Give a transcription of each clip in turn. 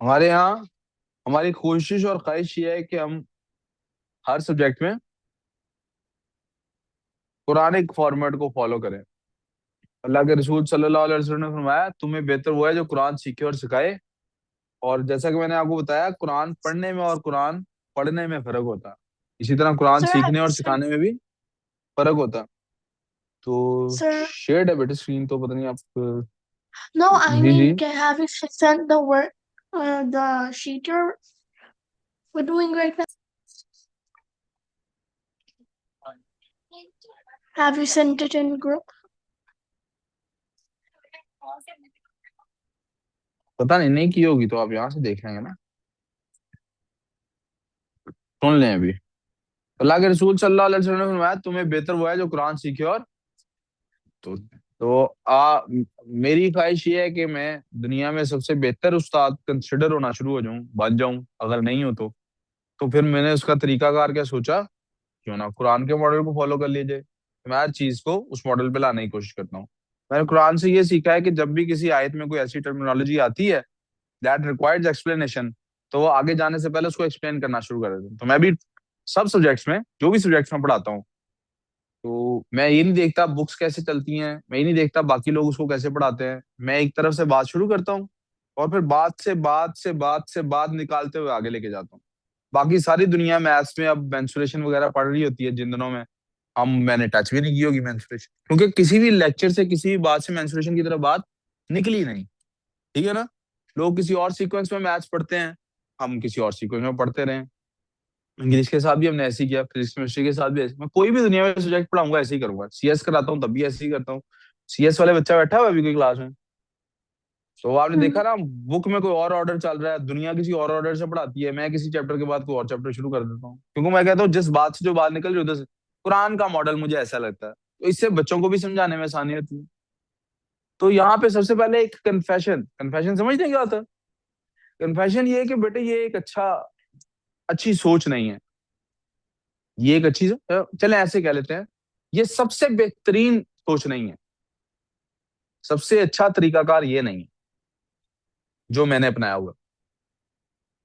हमारे यहाँ हमारी कोशिश और ख्वाहिश ये है कि हम हर सब्जेक्ट में कुरानिक फॉर्मेट को फॉलो करें। अल्लाह के रसूल सल्लल्लाहु अलैहि वसल्लम ने फरमाया, तुम्हें बेहतर वो है जो कुरान सीखे और सिखाए। और जैसा कि मैंने आपको बताया, कुरान पढ़ने में और कुरान पढ़ने में फर्क होता है। इसी तरह कुरान Sir, have सीखने you और sent? सिखाने में भी फर्क होता है। तो Sir, शेयर्ड है बेटे स्क्रीन, तो पता नहीं आप no, I ji ji. mean, have you sent the work, the sheet we're doing right now? Have you sent it in group? पता नहीं, नहीं की होगी तो आप यहाँ से देख लेंगे ना। सुन लें अभी। अल्लाह के रसूल सल्लल्लाहु अलैहि वसल्लम ने फरमाया, तुम्हें बेहतर वो है जो कुरान सीखे और तो मेरी ख्वाहिश ये है कि मैं दुनिया में सबसे बेहतर उस्ताद कंसिडर होना शुरू हो जाऊं, बन जाऊं। अगर नहीं हो तो फिर मैंने उसका तरीकाकार क्या सोचा, क्यों ना कुरान के मॉडल को फॉलो कर लीजिए। मैं हर चीज को उस मॉडल पे लाने की कोशिश करता हूँ। मैंने कुरान से ये सीखा है कि जब भी किसी आयत में कोई ऐसी टर्मिनोलॉजी आती है दैट रिक्वायर्स एक्सप्लेनेशन, तो वो आगे जाने से पहले उसको एक्सप्लेन करना शुरू कर देता हूँ। तो मैं भी सब सब्जेक्ट्स में, जो भी सब्जेक्ट्स में पढ़ाता हूँ, तो मैं ये नहीं देखता बुक्स कैसे चलती हैं, मैं ये नहीं देखता बाकी लोग उसको कैसे पढ़ाते हैं। मैं एक तरफ से बात शुरू करता हूँ और फिर बात निकालते हुए आगे लेके जाता हूँ। बाकी सारी दुनिया मैथ्स में अब मेंसुरेशन वगैरह पढ़ रही होती है जिन दिनों में मैंने टच भी नहीं की होगी मेंसुरेशन, क्योंकि किसी भी लेक्चर से किसी भी बात से मेंसुरेशन की तरफ बात निकली नहीं। ठीक है ना। लोग किसी और सीक्वेंस में मैथ्स पढ़ते हैं, हम किसी और सीक्वेंस में पढ़ते रहे। इंग्लिश के साथ भी हमने ऐसे ही किया, फिजिक्स केमिस्ट्री के साथ भी ऐसे। मैं कोई भी दुनिया में सब्जेक्ट पढ़ाऊंगा ऐसे ही करूंगा। सीएस कराता हूँ तब भी ऐसे ही करता हूँ। सीएस वाले बच्चा बैठा हुआ है अभी कोई क्लास में, तो आपने Hmm. देखा ना, बुक में कोई और ऑर्डर चल रहा है, दुनिया किसी और ऑर्डर से पढ़ाती है, मैं किसी चैप्टर के बाद कोई और चैप्टर शुरू कर देता हूँ, क्योंकि मैं कहता हूँ जिस बात से जो बात निकल रही है उधर से कुरान का मॉडल मुझे ऐसा लगता है, तो इससे बच्चों को भी समझाने में आसानी होती है। तो यहाँ पे सबसे पहले एक कन्फेशन, कन्फेशन समझते हैं क्या होता है? कन्फेशन ये है कि बेटे ये एक अच्छी सोच नहीं है। ये एक अच्छी चले ऐसे कह लेते हैं, ये सबसे बेहतरीन सोच नहीं है, सबसे अच्छा तरीकाकार ये नहीं है जो मैंने अपनाया हुआ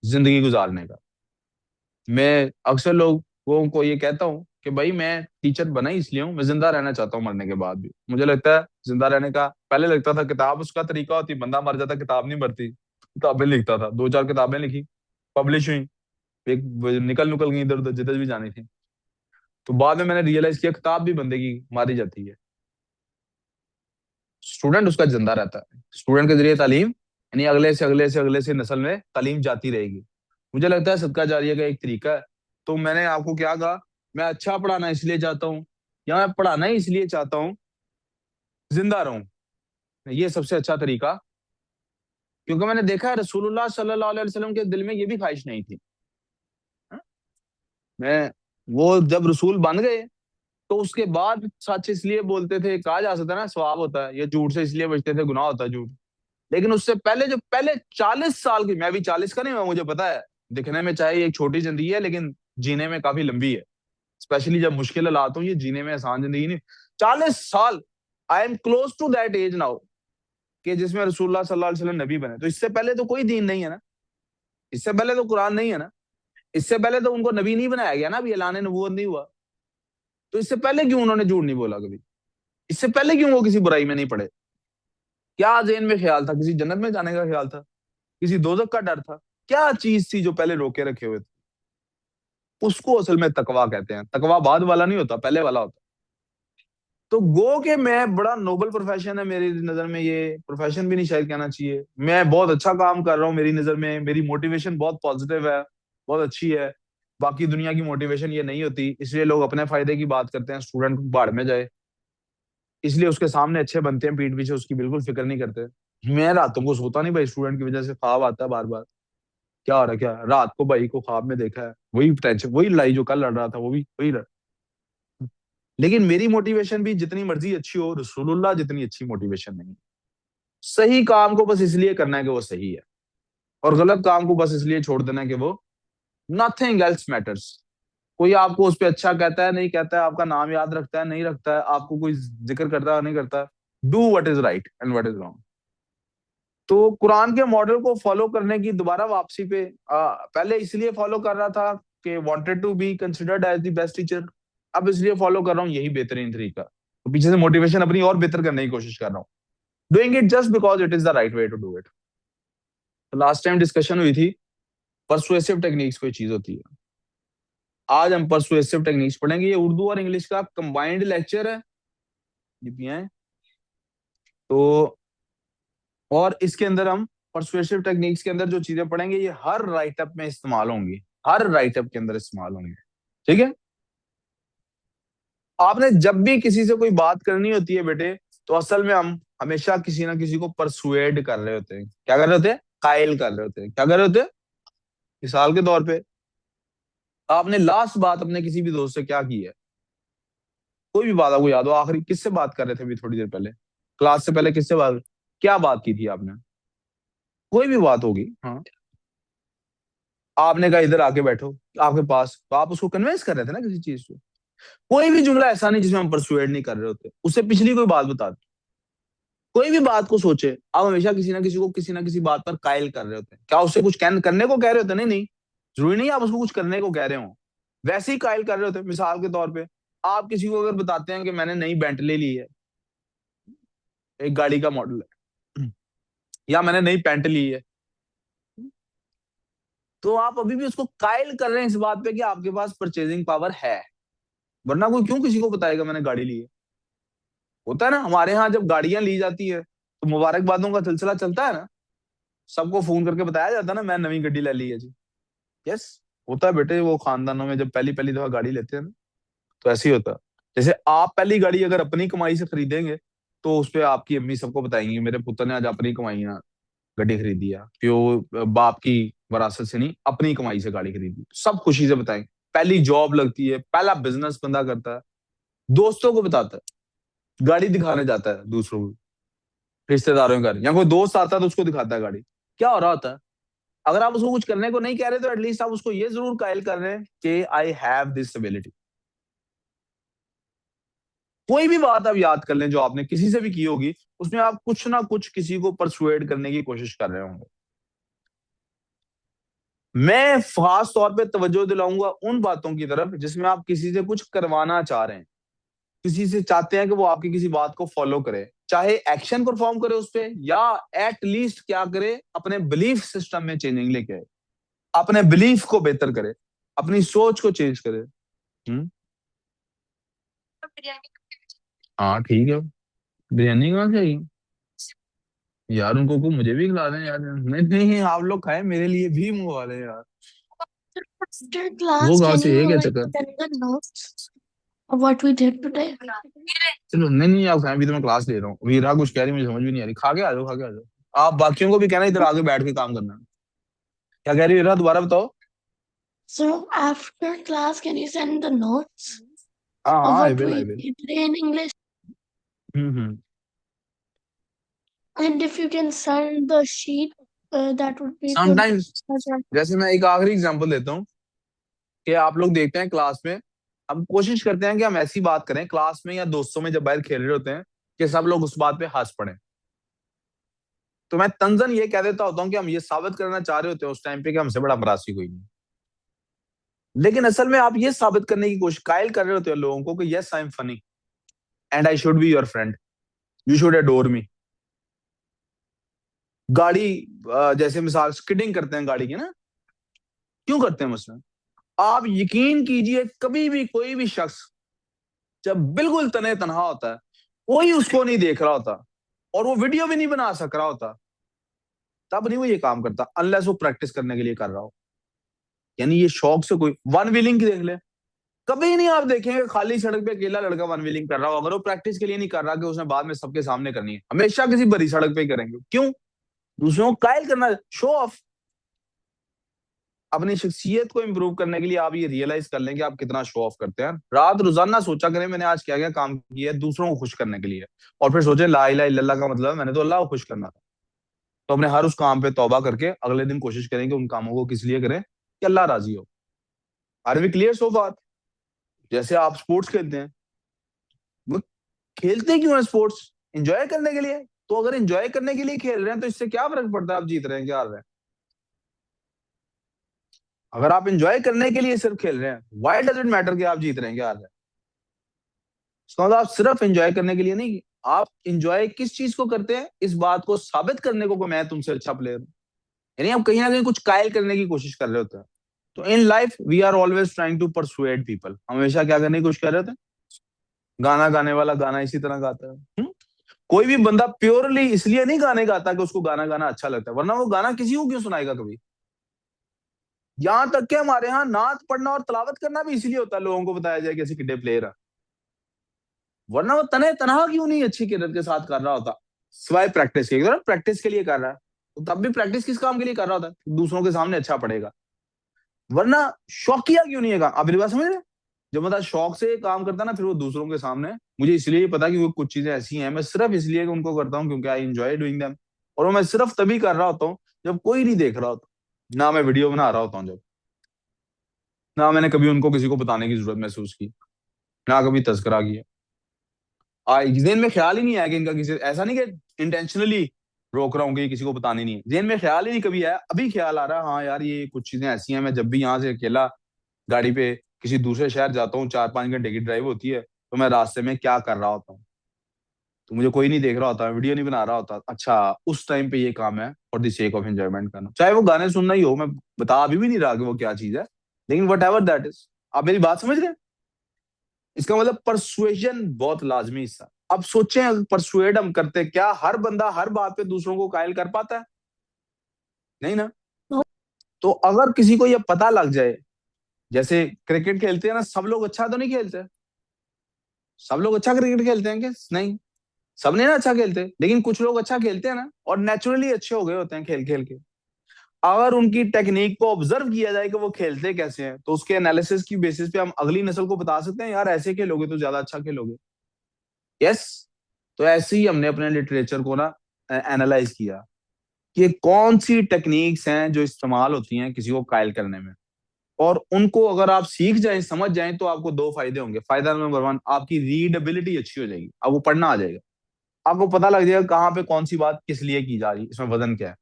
जिंदगी गुजारने का। मैं अक्सर लोगों को ये कहता हूँ कि भाई मैं टीचर बना ही इसलिए हूँ, मैं जिंदा रहना चाहता हूँ मरने के बाद भी। मुझे लगता है जिंदा रहने का, पहले लगता था किताब उसका तरीका होती, बंदा मर जाता किताब नहीं मरती, किताबें लिखता था, दो चार किताबें लिखी, पब्लिश हुई, एक निकल निकल गई इधर उधर जिधर भी जानी थी। तो बाद में मैंने रियलाइज किया किताब भी बंदे की मारी जाती है, स्टूडेंट उसका जिंदा रहता है। स्टूडेंट के जरिए तालीम, यानी अगले से नस्ल में तालीम जाती रहेगी। मुझे लगता है सदका जारिया का एक तरीका है। तो मैंने आपको क्या कहा, मैं अच्छा पढ़ाना इसलिए चाहता हूँ, या मैं पढ़ाना ही इसलिए चाहता हूँ जिंदा रहूं। ये सबसे अच्छा तरीका, क्योंकि मैंने देखा है रसूलुल्लाह सल्लल्लाहु अलैहि वसल्लम के दिल में ये भी ख्वाहिश नहीं थी। हाँ? मैं वो जब रसूल बन गए तो उसके बाद सच इसलिए बोलते थे, कहा जा सकता है ना सवाब होता है, ये झूठ से इसलिए बचते थे, गुनाह होता है झूठ। लेकिन उससे पहले जो पहले 40 साल की, मैं भी 40 का नहीं हुआ, मुझे पता है दिखने में चाहे एक छोटी जिंदगी है लेकिन जीने में काफी लंबी है। स्पेशली जब मुश्किल हालात हो, ये जीने में आसान जिंदगी नहीं। 40 साल, I am close to that age now, कि जिसमें रसूलुल्लाह सल्लल्लाहु अलैहि वसल्लम नबी बने। तो इससे पहले तो कोई दीन नहीं है ना, इससे पहले तो कुरान नहीं है ना, इससे पहले तो उनको नबी नहीं बनाया गया ना, अभी ऐलान नबूवत नहीं हुआ। तो इससे पहले क्यों उन्होंने झूठ नहीं बोला कभी? इससे पहले क्यों वो किसी बुराई में नहीं पड़े? क्या जेन में ख्याल था? किसी जन्नत में जाने का ख्याल था? किसी दोजख का डर था? क्या चीज थी जो पहले रोके रखे हुए थे? उसको असल में तकवा कहते हैं। तकवा बाद वाला नहीं होता, पहले वाला होता। तो गो के मैं बड़ा नोबल प्रोफेशन है मेरी नजर में, ये प्रोफेशन भी नहीं शायद कहना चाहिए। मैं बहुत अच्छा काम कर रहा हूँ मेरी नजर में, मेरी मोटिवेशन बहुत पॉजिटिव है, बहुत अच्छी है। बाकी दुनिया की मोटिवेशन ये नहीं होती, इसलिए लोग अपने फायदे की बात करते हैं, स्टूडेंट बाढ़ में जाए, इसलिए उसके सामने अच्छे बनते हैं, पीठ पीछे उसकी बिल्कुल फिक्र नहीं करते। मैं रातों को सोता नहीं भाई, स्टूडेंट की वजह से ख्वाब आता है बार बार, क्या हो रहा है, क्या रात को भाई को ख्वाब में देखा है, वही टेंशन, वही लड़ाई जो कल लड़ रहा था वो भी वही लड़। लेकिन मेरी मोटिवेशन भी जितनी मर्जी अच्छी हो, रसूलुल्लाह जितनी अच्छी मोटिवेशन नहीं। सही काम को बस इसलिए करना है कि वो सही है, और गलत काम को बस इसलिए छोड़ देना है कि वो नथिंग एल्स मैटर्स। कोई आपको उस पर अच्छा कहता है नहीं कहता है, आपका नाम याद रखता है नहीं रखता है, आपको कोई जिक्र करता है नहीं करता है, do what is right and what is wrong. तो कुरान के मॉडल को फॉलो करने की दोबारा वापसी पे पहले इसलिए फॉलो कर रहा था कि wanted to be considered as the best teacher, अब इसलिए फॉलो कर रहा हूँ, यही बेहतरीन तरीका। तो पीछे से मोटिवेशन अपनी और बेहतर करने की कोशिश कर रहा हूँ, doing it just because it is the right way to do it. तो लास्ट टाइम डिस्कशन हुई थी परसुएसिव टेक्निक्स, कोई चीज होती है। आज हम परसुएसिव टेक्निक्स पढ़ेंगे, ये उर्दू और इंग्लिश का कंबाइंड लेक्चर है, ये भी है। तो और इसके अंदर हम परसुएसिव टेक्निक्स के अंदर जो चीजें पढ़ेंगे ये हर राइटअप में इस्तेमाल होंगी, हर राइटअप के अंदर इस्तेमाल होंगे, ठीक है। आपने जब भी किसी से कोई बात करनी होती है बेटे, तो असल में हम हमेशा किसी ना किसी को परसुएड कर रहे होते हैं। क्या कर रहे होते हैं? कायल कर रहे होते हैं। क्या कर रहे होते हैं? मिसाल के तौर पे आपने लास्ट बात अपने किसी भी दोस्त से क्या की है? कोई भी बात आपको याद हो, आखिरी किससे बात कर रहे थे अभी थोड़ी देर पहले, क्लास से पहले किससे बात, क्या बात की थी आपने? कोई भी बात होगी, हाँ। आपने कहा इधर आके बैठो आपके पास, तो आप उसको कन्विंस कर रहे थे ना किसी चीज से। कोई भी जुमला ऐसा नहीं जिसमें हम परसुएड नहीं कर रहे होते, उससे पिछली कोई बात बता दो। कोई भी बात को सोचे, आप हमेशा किसी ना किसी को किसी ना किसी बात पर कायल कर रहे होते हैं। क्या उससे कुछ करने को कह रहे होते? नहीं नहीं, जरूरी नहीं आप उसको कुछ करने को कह रहे हो, वैसे ही कायल कर रहे होते हैं। मिसाल के तौर पे आप किसी को अगर बताते हैं कि मैंने नई बेंटली ली है, एक गाड़ी का मॉडल है, या मैंने नई पैंट ली है, तो आप अभी भी उसको कायल कर रहे हैं इस बात पे कि आपके पास परचेजिंग पावर है। वरना कोई क्यों किसी को बताएगा मैंने गाड़ी ली है? होता है ना, हमारे यहाँ जब गाड़ियां ली जाती है तो मुबारकबादों का सिलसिला चलता है ना, सबको फोन करके बताया जाता है ना, मैं नवी गड्डी ले ली है जी। यस, होता है बेटे, वो खानदानों में जब पहली पहली दफा गाड़ी लेते हैं ना, तो ऐसे ही होता है। जैसे आप पहली गाड़ी अगर अपनी कमाई से खरीदेंगे, तो उस पे आपकी अम्मी सबको बताएंगी मेरे पुत्र ने आज अपनी कमाई ना गाड़ी खरीदी है, क्यों बाप की वरासत से नहीं, अपनी कमाई से गाड़ी खरीदी, सब खुशी से बताएंगे। पहली जॉब लगती है, पहला बिजनेस बंदा करता है, दोस्तों को बताता है, गाड़ी दिखाने जाता है दूसरों को, रिश्तेदारों के घर, या कोई दोस्त आता है तो उसको दिखाता है गाड़ी। क्या हो रहा होता है? अगर आप उसको कुछ करने को नहीं कह रहे तो एटलीस्ट आप उसको ये जरूर कायल कर रहे हैं कि आई हैव दिस एबिलिटी। कोई भी बात आप याद कर लें जो आपने किसी से भी की होगी, उसमें आप कुछ ना कुछ किसी को परसुएड करने की कोशिश कर रहे होंगे। मैं खास तौर पे तवज्जो दिलाऊंगा उन बातों की तरफ जिसमें आप किसी से कुछ करवाना चाह रहे हैं, किसी से चाहते हैं कि वो आपकी किसी बात को फॉलो करे, चाहे एक्शन परफॉर्म करे उस पे, या एट लीस्ट क्या करे, अपने बिलीफ सिस्टम में चेंजिंग लेके आए, अपने बिलीफ को बेहतर करे, अपनी सोच को चेंज करे। हाँ ठीक है, बिरयानी कहाँ से आई? यार उनको को मुझे भी खिला दें यार, नहीं नहीं आप लोग खाए, मेरे लिए भी मंगवा लें यार। After वो class, कहाँ can से, ये you क्या like चक्कर? send the notes of what we did today? चलो नहीं नहीं आप खाएं, अभी तो मैं क्लास ले रहा हूँ, वीरा कुछ कह रही मुझे समझ भी नहीं आ रही, खा के आ जाओ, खा के आ जाओ। आप बाकियों को भी कहना इधर आके बैठ के काम करना। क्या कह रही है वीरा, दोबारा बताओ। So after class, can you send the notes हाँ of हाँ, आई what will I we will. did today in English? Hmm. And if you can send the sheet, that would be good. Sometimes, जैसे मैं एक आखिरी example देता हूँ कि आप लोग देखते हैं क्लास में, हम कोशिश करते हैं कि हम ऐसी बात करें क्लास में या दोस्तों में जब बाहर खेल रहे होते हैं कि सब लोग उस बात पे हंस पड़े। तो मैं तंजन ये कह देता होता हूँ कि हम ये साबित करना चाह रहे होते हैं उस टाइम पे कि हमसे बड़ा मरासी कोई नहीं, लेकिन असल में आप ये साबित करने की कोशिश कायल कर रहे होते हैं लोगों को कि yes I am funny and I should be your friend, you should adore me. गाड़ी जैसे मिसाल स्किडिंग करते हैं गाड़ी की ना, क्यों करते हैं उसमें? आप यकीन कीजिए कभी भी कोई भी शख्स जब बिल्कुल तने तनहा होता है, कोई उसको नहीं देख रहा होता और वो वीडियो भी नहीं बना सक रहा होता, तब नहीं वो ये काम करता अनलेस वो प्रैक्टिस करने के लिए कर रहा हो। यानी ये शौक से कोई वन व्हीलिंग की देख ले, कभी नहीं आप देखेंगे खाली सड़क पे अकेला लड़का वन व्हीलिंग कर रहा हो अगर वो प्रैक्टिस के लिए नहीं कर रहा कि उसने बाद में सबके सामने करनी है, हमेशा किसी बड़ी सड़क पे ही करेंगे। क्यों? दूसरों को कायल करना, शो ऑफ। अपनी शख्सियत को इंप्रूव करने के लिए आप ये रियलाइज कर लें कि आप कितना शो ऑफ करते हैं। रात रोजाना सोचा करें मैंने आज क्या क्या काम किया है दूसरों को खुश करने के लिए, और फिर सोचे ला इलाहा इल्लल्लाह का मतलब मैंने तो अल्लाह को खुश करना था। तो अपने हर उस काम पे तौबा करके अगले दिन कोशिश करें कि उन कामों को किस लिए करें कि अल्लाह राजी हो। आर वी क्लियर सो फार? जैसे आप स्पोर्ट्स खेलते हैं, वो खेलते क्यों है स्पोर्ट्स? एंजॉय करने के लिए। तो अगर एंजॉय करने के लिए खेल रहे हैं तो इससे क्या फर्क पड़ता है आप जीत रहे हैं क्या हार रहे हैं? अगर आप एंजॉय करने के लिए सिर्फ खेल रहे हैं, व्हाई डज इट मैटर कि आप जीत रहे हैं क्या हार रहे हैं? इसका मतलब आप सिर्फ एंजॉय करने के लिए नहीं, आप एंजॉय किस चीज को करते हैं, इस बात को साबित करने को कि मैं तुमसे अच्छा प्लेयर हूं। यानी आप कहीं ना कहीं कुछ कायल करने की कोशिश कर रहे होते हैं। तो in life we are always trying to persuade people, हमेशा क्या करने की कोशिश कर रहे होते हैं? गाना गाने वाला गाना इसी तरह गाता है। कोई भी बंदा प्योरली इसलिए नहीं गाने गाता कि उसको गाना गाना अच्छा लगता है, वरना वो गाना किसी को क्यों सुनाएगा कभी। यहां तक कि हमारे यहाँ नात पढ़ना और तलावत करना भी इसलिए होता है, लोगों को बताया जाए कि ऐसे किड्डे प्लेयर है, वरना वो तने तनहा क्यों नहीं अच्छी किडर के साथ कर रहा होता, सिवाय प्रैक्टिस के। प्रैक्टिस के लिए कर रहा है तो तब भी प्रैक्टिस किस काम के लिए कर रहा होता है? दूसरों के सामने अच्छा पड़ेगा। वरना शौकिया क्यों नहीं है काम, आप मेरी बात समझ रहे हैं? जब मतलब शौक से काम करता है ना, फिर वो दूसरों के सामने, मुझे इसलिए पता कि वो कुछ चीजें ऐसी हैं, मैं सिर्फ इसलिए कि उनको करता हूँ क्योंकि आई एंजॉय डूइंग देम। और वो मैं सिर्फ तभी कर रहा होता हूँ जब कोई नहीं देख रहा होता, ना मैं वीडियो बना रहा होता हूँ जब, ना मैंने कभी उनको किसी को बताने की जरूरत महसूस की, ना कभी तस्करा किया। जेन में ख्याल ही नहीं आया कि इनका किसी, ऐसा नहीं कि इंटेंशनली रोक रहा हूँ कि किसी को बतानी नहीं है, जेन में ख्याल ही नहीं कभी आया, अभी ख्याल आ रहा है हाँ यार ये कुछ चीजें ऐसी हैं, मैं जब भी यहाँ से अकेला गाड़ी पे किसी दूसरे शहर जाता हूँ, 4-5 घंटे की ड्राइव होती है, तो मैं रास्ते में क्या कर रहा होता हूँ, तो मुझे कोई नहीं देख रहा होता, वीडियो नहीं बना रहा होता, अच्छा उस टाइम पे ये काम है for the sake of enjoyment करना, चाहे वो गाने सुनना ही हो, मैं बता अभी भी नहीं रहा कि वो क्या चीज है, लेकिन वट एवर दैट इज। आप मेरी बात समझ रहे हैं? इसका मतलब परसुएशन बहुत लाजमी हिस्सा। अब सोचें परसुएड हम करते, क्या हर बंदा हर बात पे दूसरों को कायल कर पाता है? नहीं ना। तो अगर किसी को ये पता लग जाए, जैसे क्रिकेट खेलते हैं ना, सब लोग अच्छा तो नहीं खेलते, सब लोग अच्छा क्रिकेट खेलते हैं क्या? नहीं, सब नहीं ना अच्छा खेलते, लेकिन कुछ लोग अच्छा खेलते हैं ना, और नेचुरली अच्छे हो गए होते हैं खेल खेल के। अगर उनकी टेक्निक को ऑब्जर्व किया जाए कि वो खेलते कैसे हैं, तो उसके एनालिसिस की बेसिस पे हम अगली नस्ल को बता सकते हैं यार ऐसे खेलोगे तो ज्यादा अच्छा खेलोगे। यस। तो ऐसे ही हमने अपने लिटरेचर को ना एनालाइज किया कि कौन सी टेक्निक्स हैं जो इस्तेमाल होती हैं किसी को कायल करने में, और उनको अगर आप सीख जाएं समझ जाएं तो आपको दो फायदे होंगे। फायदा नंबर 1, आपकी रीडेबिलिटी अच्छी हो जाएगी, अब वो पढ़ना आ जाएगा, आपको पता लग जाएगा कहाँ पे कौन सी बात किस लिए की जा रही है, इसमें वजन क्या है।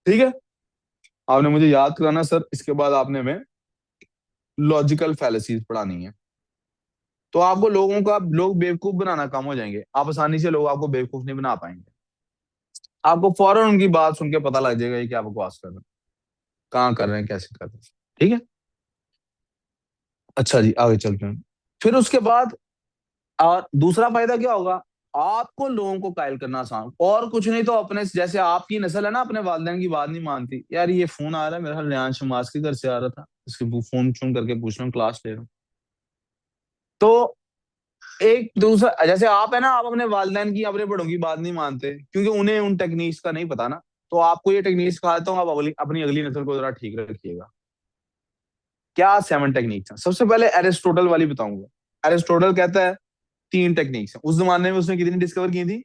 ठीक है, आपने मुझे याद कराना सर, इसके बाद आपने हमें लॉजिकल फैलेसीज पढ़ानी है। तो आपको लोगों का, लोग बेवकूफ बनाना कम हो जाएंगे, आप आसानी से लोग आपको बेवकूफ नहीं बना पाएंगे। आपको फौरन उनकी बात सुन के पता लग जाएगा ये क्या बकवास कर रहे हैं, कहाँ कर रहे हैं, कैसे कर रहे हैं। ठीक है, अच्छा जी आगे चलते हैं। फिर उसके बाद और दूसरा फायदा क्या होगा, आपको लोगों को कायल करना आसान, और कुछ नहीं तो अपने जैसे आपकी नस्ल है ना, अपने वालिदैन की बात नहीं मानती, यार ये फोन आ रहा है मेरा, रेहान शमास के घर से आ रहा था, इसके फोन चुन करके पूछ रहा हूँ, क्लास ले रहा हूँ। तो एक दूसरा, जैसे आप है ना, आप अपने वालिदैन की अपने बड़ों की बात नहीं मानते क्योंकि उन्हें उन टेक्निक्स का नहीं पता ना, तो आपको ये टेक्निक्स सिखा देता हूँ, आप अपनी अगली नस्ल को जरा ठीक रखिएगा। क्या 7 टेक्निक्स हैं? सबसे पहले एरिस्टोटल वाली बताऊंगा। एरिस्टोटल कहता है 3 टेक्निक्स हैं, उस जमाने में उसने कितनी डिस्कवर की थी,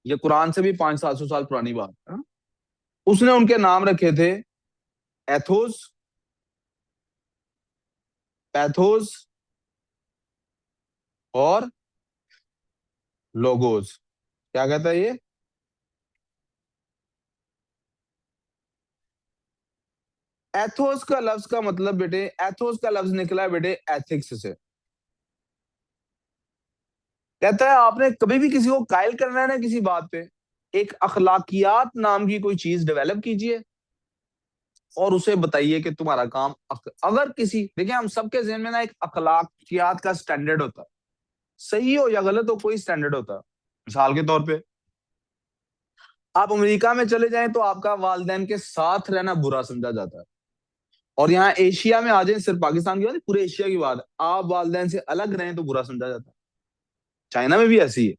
ये कुरान से भी 500-700 साल पुरानी बात है। उसने उनके नाम रखे थे एथोस, पैथोस और लोगोस। क्या कहता है ये? एथोस का लफ्ज का मतलब बेटे, एथोस का लफ्ज निकला है बेटे एथिक्स से। कहता है आपने कभी भी किसी को कायल करना है ना किसी बात पे, एक अखलाकियात नाम की कोई चीज डेवलप कीजिए और उसे बताइए कि तुम्हारा काम अगर किसी, देखिए हम सबके जहन में ना एक अखलाकियात का स्टैंडर्ड होता है, सही हो या गलत हो कोई स्टैंडर्ड होता है। मिसाल के तौर पे आप अमेरिका में चले जाएं तो आपका वालिदैन के साथ रहना बुरा समझा जाता है, और यहाँ एशिया में आ जाए, सिर्फ पाकिस्तान की बात नहीं, पूरे एशिया की बात है, आप वालिदैन से अलग रहें तो बुरा समझा जाता है। चाइना में भी ऐसी है,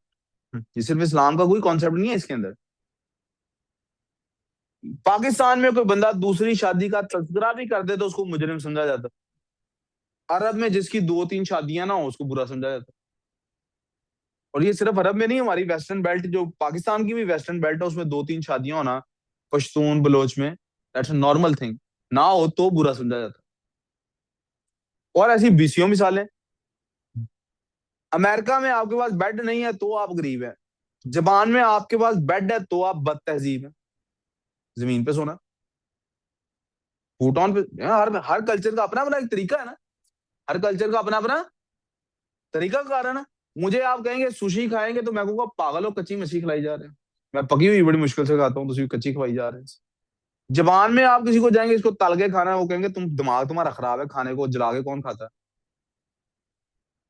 ये सिर्फ इस्लाम का कोई कॉन्सेप्ट नहीं है इसके अंदर। पाकिस्तान में कोई बंदा दूसरी शादी का तस्करा भी कर दे तो उसको मुजरिम समझा जाता है। अरब में जिसकी 2-3 शादियां ना हो उसको बुरा समझा जाता है। और ये सिर्फ अरब में नहीं, हमारी वेस्टर्न बेल्ट, जो पाकिस्तान की भी वेस्टर्न बेल्ट है, उसमें 2-3 शादियां होना पश्तून बलोच में, दैट्स अ नॉर्मल थिंग, ना हो तो बुरा समझा जाता है। और ऐसी बीसियों मिसालें। अमेरिका में आपके पास बेड नहीं है तो आप गरीब हैं, जबान में आपके पास बेड है तो आप बद तहजीब है। जमीन पे सोना, फूटॉन पे, हर हर कल्चर का अपना अपना एक तरीका है ना। हर कल्चर का अपना अपना तरीका कार है ना। मुझे आप कहेंगे सुशी खाएंगे तो मैं कहूंगा पागल हो, कच्ची मछली खिलाई जा रहे हैं। मैं पकी हुई बड़ी मुश्किल से खाता हूँ, तो कच्ची खवाई जा रहे हैं। जबान में आप किसी को जाएंगे इसको तल के खाना है, वो कहेंगे तुम दिमाग तुम्हारा खराब है, खाने को जला के कौन खाता है।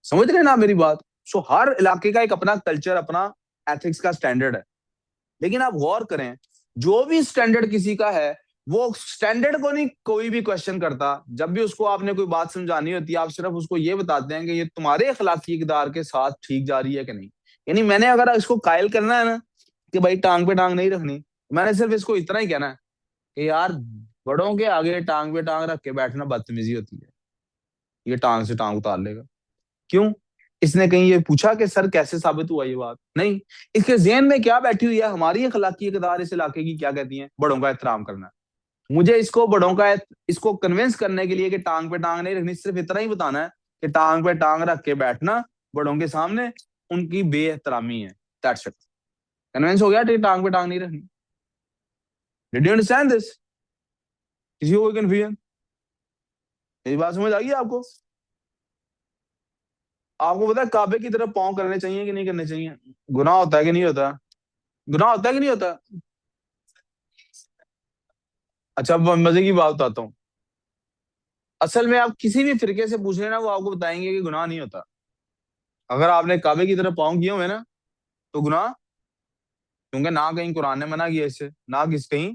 समझ रहे हैं ना मेरी बात। सो हर इलाके का एक अपना कल्चर, अपना एथिक्स का स्टैंडर्ड है। लेकिन आप गौर करें, जो भी स्टैंडर्ड किसी का है, वो स्टैंडर्ड को नहीं कोई भी क्वेश्चन करता। जब भी उसको आपने कोई बात समझानी होती है, आप सिर्फ उसको ये बताते हैं कि ये तुम्हारे अखलाकी इकदार के साथ ठीक जा रही है कि नहीं। यानी मैंने अगर इसको कायल करना है ना कि भाई टांग पे टांग नहीं रखनी, मैंने सिर्फ इसको इतना ही कहना है कि यार बड़ों के आगे टांग पे टांग रख के बैठना बदतमीजी होती है। ये टांग से टांग उतार लेगा। क्यों? इसने कहीं ये पूछा कि सर कैसे साबित हुआ ये बात? नहीं। इसके ज़हन में क्या बैठी हुई है, हमारी अखलाकी इकदार इस इलाके की क्या कहती है, बड़ों का एहतराम करना। मुझे इसको बड़ों का इसको कन्विंस करने के लिए कि टांग पे टांग नहीं रखनी, सिर्फ इतना ही बताना है कि टांग पे टांग रख के बैठना बड़ों के सामने उनकी बेएहतरामी है। That's it. कन्विंस हो गया कि टांग पे टांग नहीं रखनी। Did you understand this? किसी को कोई कंफ्यूजन? मेरी बात समझ आ गई आपको? आपको पता है काबे की तरफ पाँव करने चाहिए कि नहीं करने चाहिए? गुनाह होता है कि नहीं होता? गुनाह होता है कि नहीं होता? अच्छा, अब मजे की बात बताता हूँ। असल में आप किसी भी फिरके से पूछ लेना, वो आपको बताएंगे कि गुनाह नहीं होता। अगर आपने काबे की तरफ पाँव किए हुए ना, तो गुनाह, क्योंकि ना कहीं कुरान ने मना किया इससे, ना किस कहीं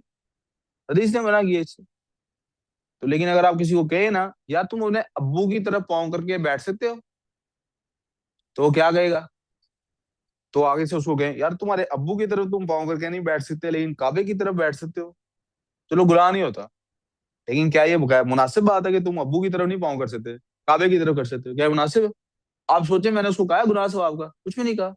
हदीस ने मना किया इससे। तो लेकिन अगर आप किसी को कहे ना यार तुम उन्हें अब्बू की तरफ पाँव करके बैठ सकते हो, तो वो क्या कहेगा? तो आगे से उसको कहें यार तुम्हारे अब्बू की तरफ तुम पाँव करके नहीं बैठ सकते, लेकिन काबे की तरफ बैठ सकते हो, चलो गुनाह नहीं होता। लेकिन क्या ये मुनासिब बात है कि तुम अब्बू की तरफ नहीं पाँव कर सकते, काबे की तरफ कर सकते हो? क्या ये मुनासिब है? आप सोचे मैंने उसको कहा गुनाह सवाब का? कुछ भी नहीं कहा।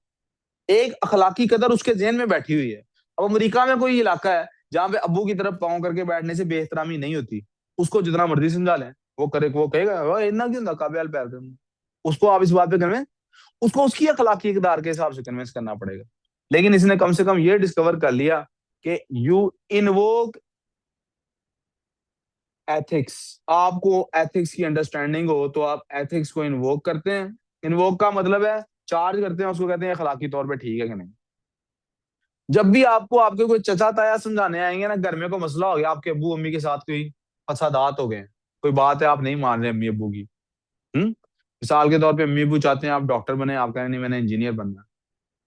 एक अखलाकी कदर उसके जेहन में बैठी हुई है। अब अमेरिका में कोई इलाका है जहां पे अब्बू की तरफ पाँव करके बैठने से बेहतरामी नहीं होती, उसको जितना मर्जी समझा लें, वो करे, वो कहेगा "ओए, इतना क्यों था काबे वाल पैर करना"। उसको आप इस बात पे कन्विंस, उसको उसकी अखलाकी इकदार के हिसाब से कन्विंस करना पड़ेगा। लेकिन इसने कम से कम ये डिस्कवर कर लिया कि यू इनवोक एथिक्स। आपको एथिक्स की अंडरस्टैंडिंग हो तो आप एथिक्स को इन्वोक करते हैं। इन्वोक का मतलब है चार्ज करते हैं, उसको कहते हैं अखलाकी तौर पे ठीक है कि नहीं। जब भी आपको आपके कोई चचा ताया समझाने आएंगे ना, घर में कोई मसला हो गया, आपके अब्बू अम्मी के साथ कोई फसादात हो गए, कोई बात है आप नहीं मान रहे अम्मी अब्बू की, मिसाल के तौर पे अम्मी अब्बू चाहते हैं आप डॉक्टर बने, आप कहें नहीं मैंने इंजीनियर बनना है।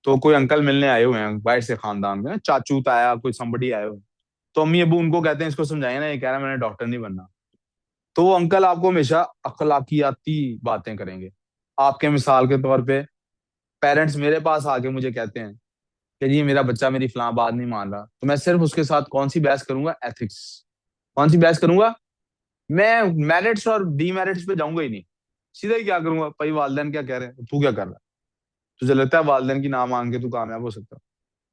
तो कोई अंकल मिलने आए हुए हैं बाहर से खानदान में, चाचू ताया कोई संबड़ी आए हुए हैं, तो अम्मी अब्बू उनको कहते हैं इसको समझाइए ना, ये कह रहा है मैंने डॉक्टर नहीं बनना। तो वो अंकल आपको हमेशा अखलाकियाती बातें करेंगे। आपके मिसाल के तौर पे पेरेंट्स मेरे पास आके मुझे कहते हैं कि जी मेरा बच्चा मेरी फलां बात नहीं मान रहा, तो मैं सिर्फ उसके साथ कौन सी बहस करूंगा? एथिक्स। कौन सी बहस करूंगा? मैं मेरिट्स और डीमेरिट्स पे जाऊंगा ही नहीं। सीधा ही क्या करूंगा, भाई वालदेन क्या कह रहे हैं, तू क्या कर रहा है? तुझे लगता है वालदेन की ना मांग के तू कामयाब हो सकता है?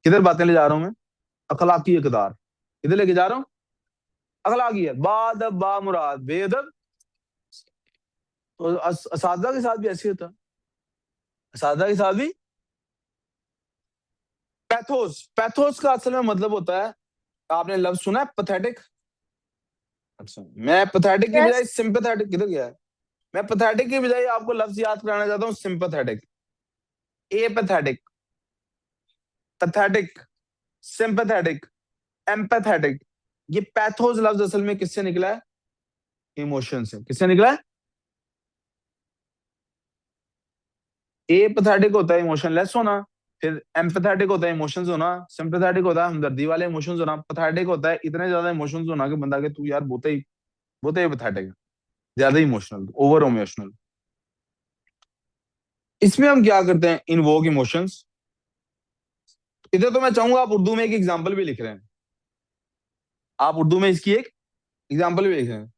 किधर बातें ले जा रहा हूं मैं? अखलाकी इकदार। किधर लेके जा रहा हूँ? अखलाकियत, बादब बा मुराद बेअदब। तो असादा के साथ भी ऐसे होता है। असादा के साथ भी पैथोस, पैथोस का असल में मतलब होता है, आपने लफ्ज सुना है पैथेटिक? अच्छा, मैं पैथेटिक की बजाय Yes. सिंपैथेटिक, किधर गया है? मैं पैथेटिक की बजाय आपको लफ्ज याद कराना चाहता हूँ sympathetic. Apathetic, pathetic, sympathetic, empathetic. ये पैथोस लफ्ज असल में किससे निकला है? इमोशन से। किससे निकला है? एपैथेटिक होता है इमोशनलेस होना, फिर एम्पैथेटिक होता है इमोशंस होना, सिंपैथेटिक होता है हमदर्दी वाले इमोशंस होना, पैथेटिक होता है इतने ज्यादा इमोशंस होना कि बंदा के तू यार बहुत ही पैथेटिक है, ज्यादा इमोशनल, ओवर इमोशनल। इसमें हम क्या करते हैं, इनवोक इमोशंस। इधर तो मैं चाहूंगा आप उर्दू में एक एग्जाम्पल भी लिख रहे हैं। आप उर्दू में इसकी एक एग्जाम्पल भी लिख रहे हैं।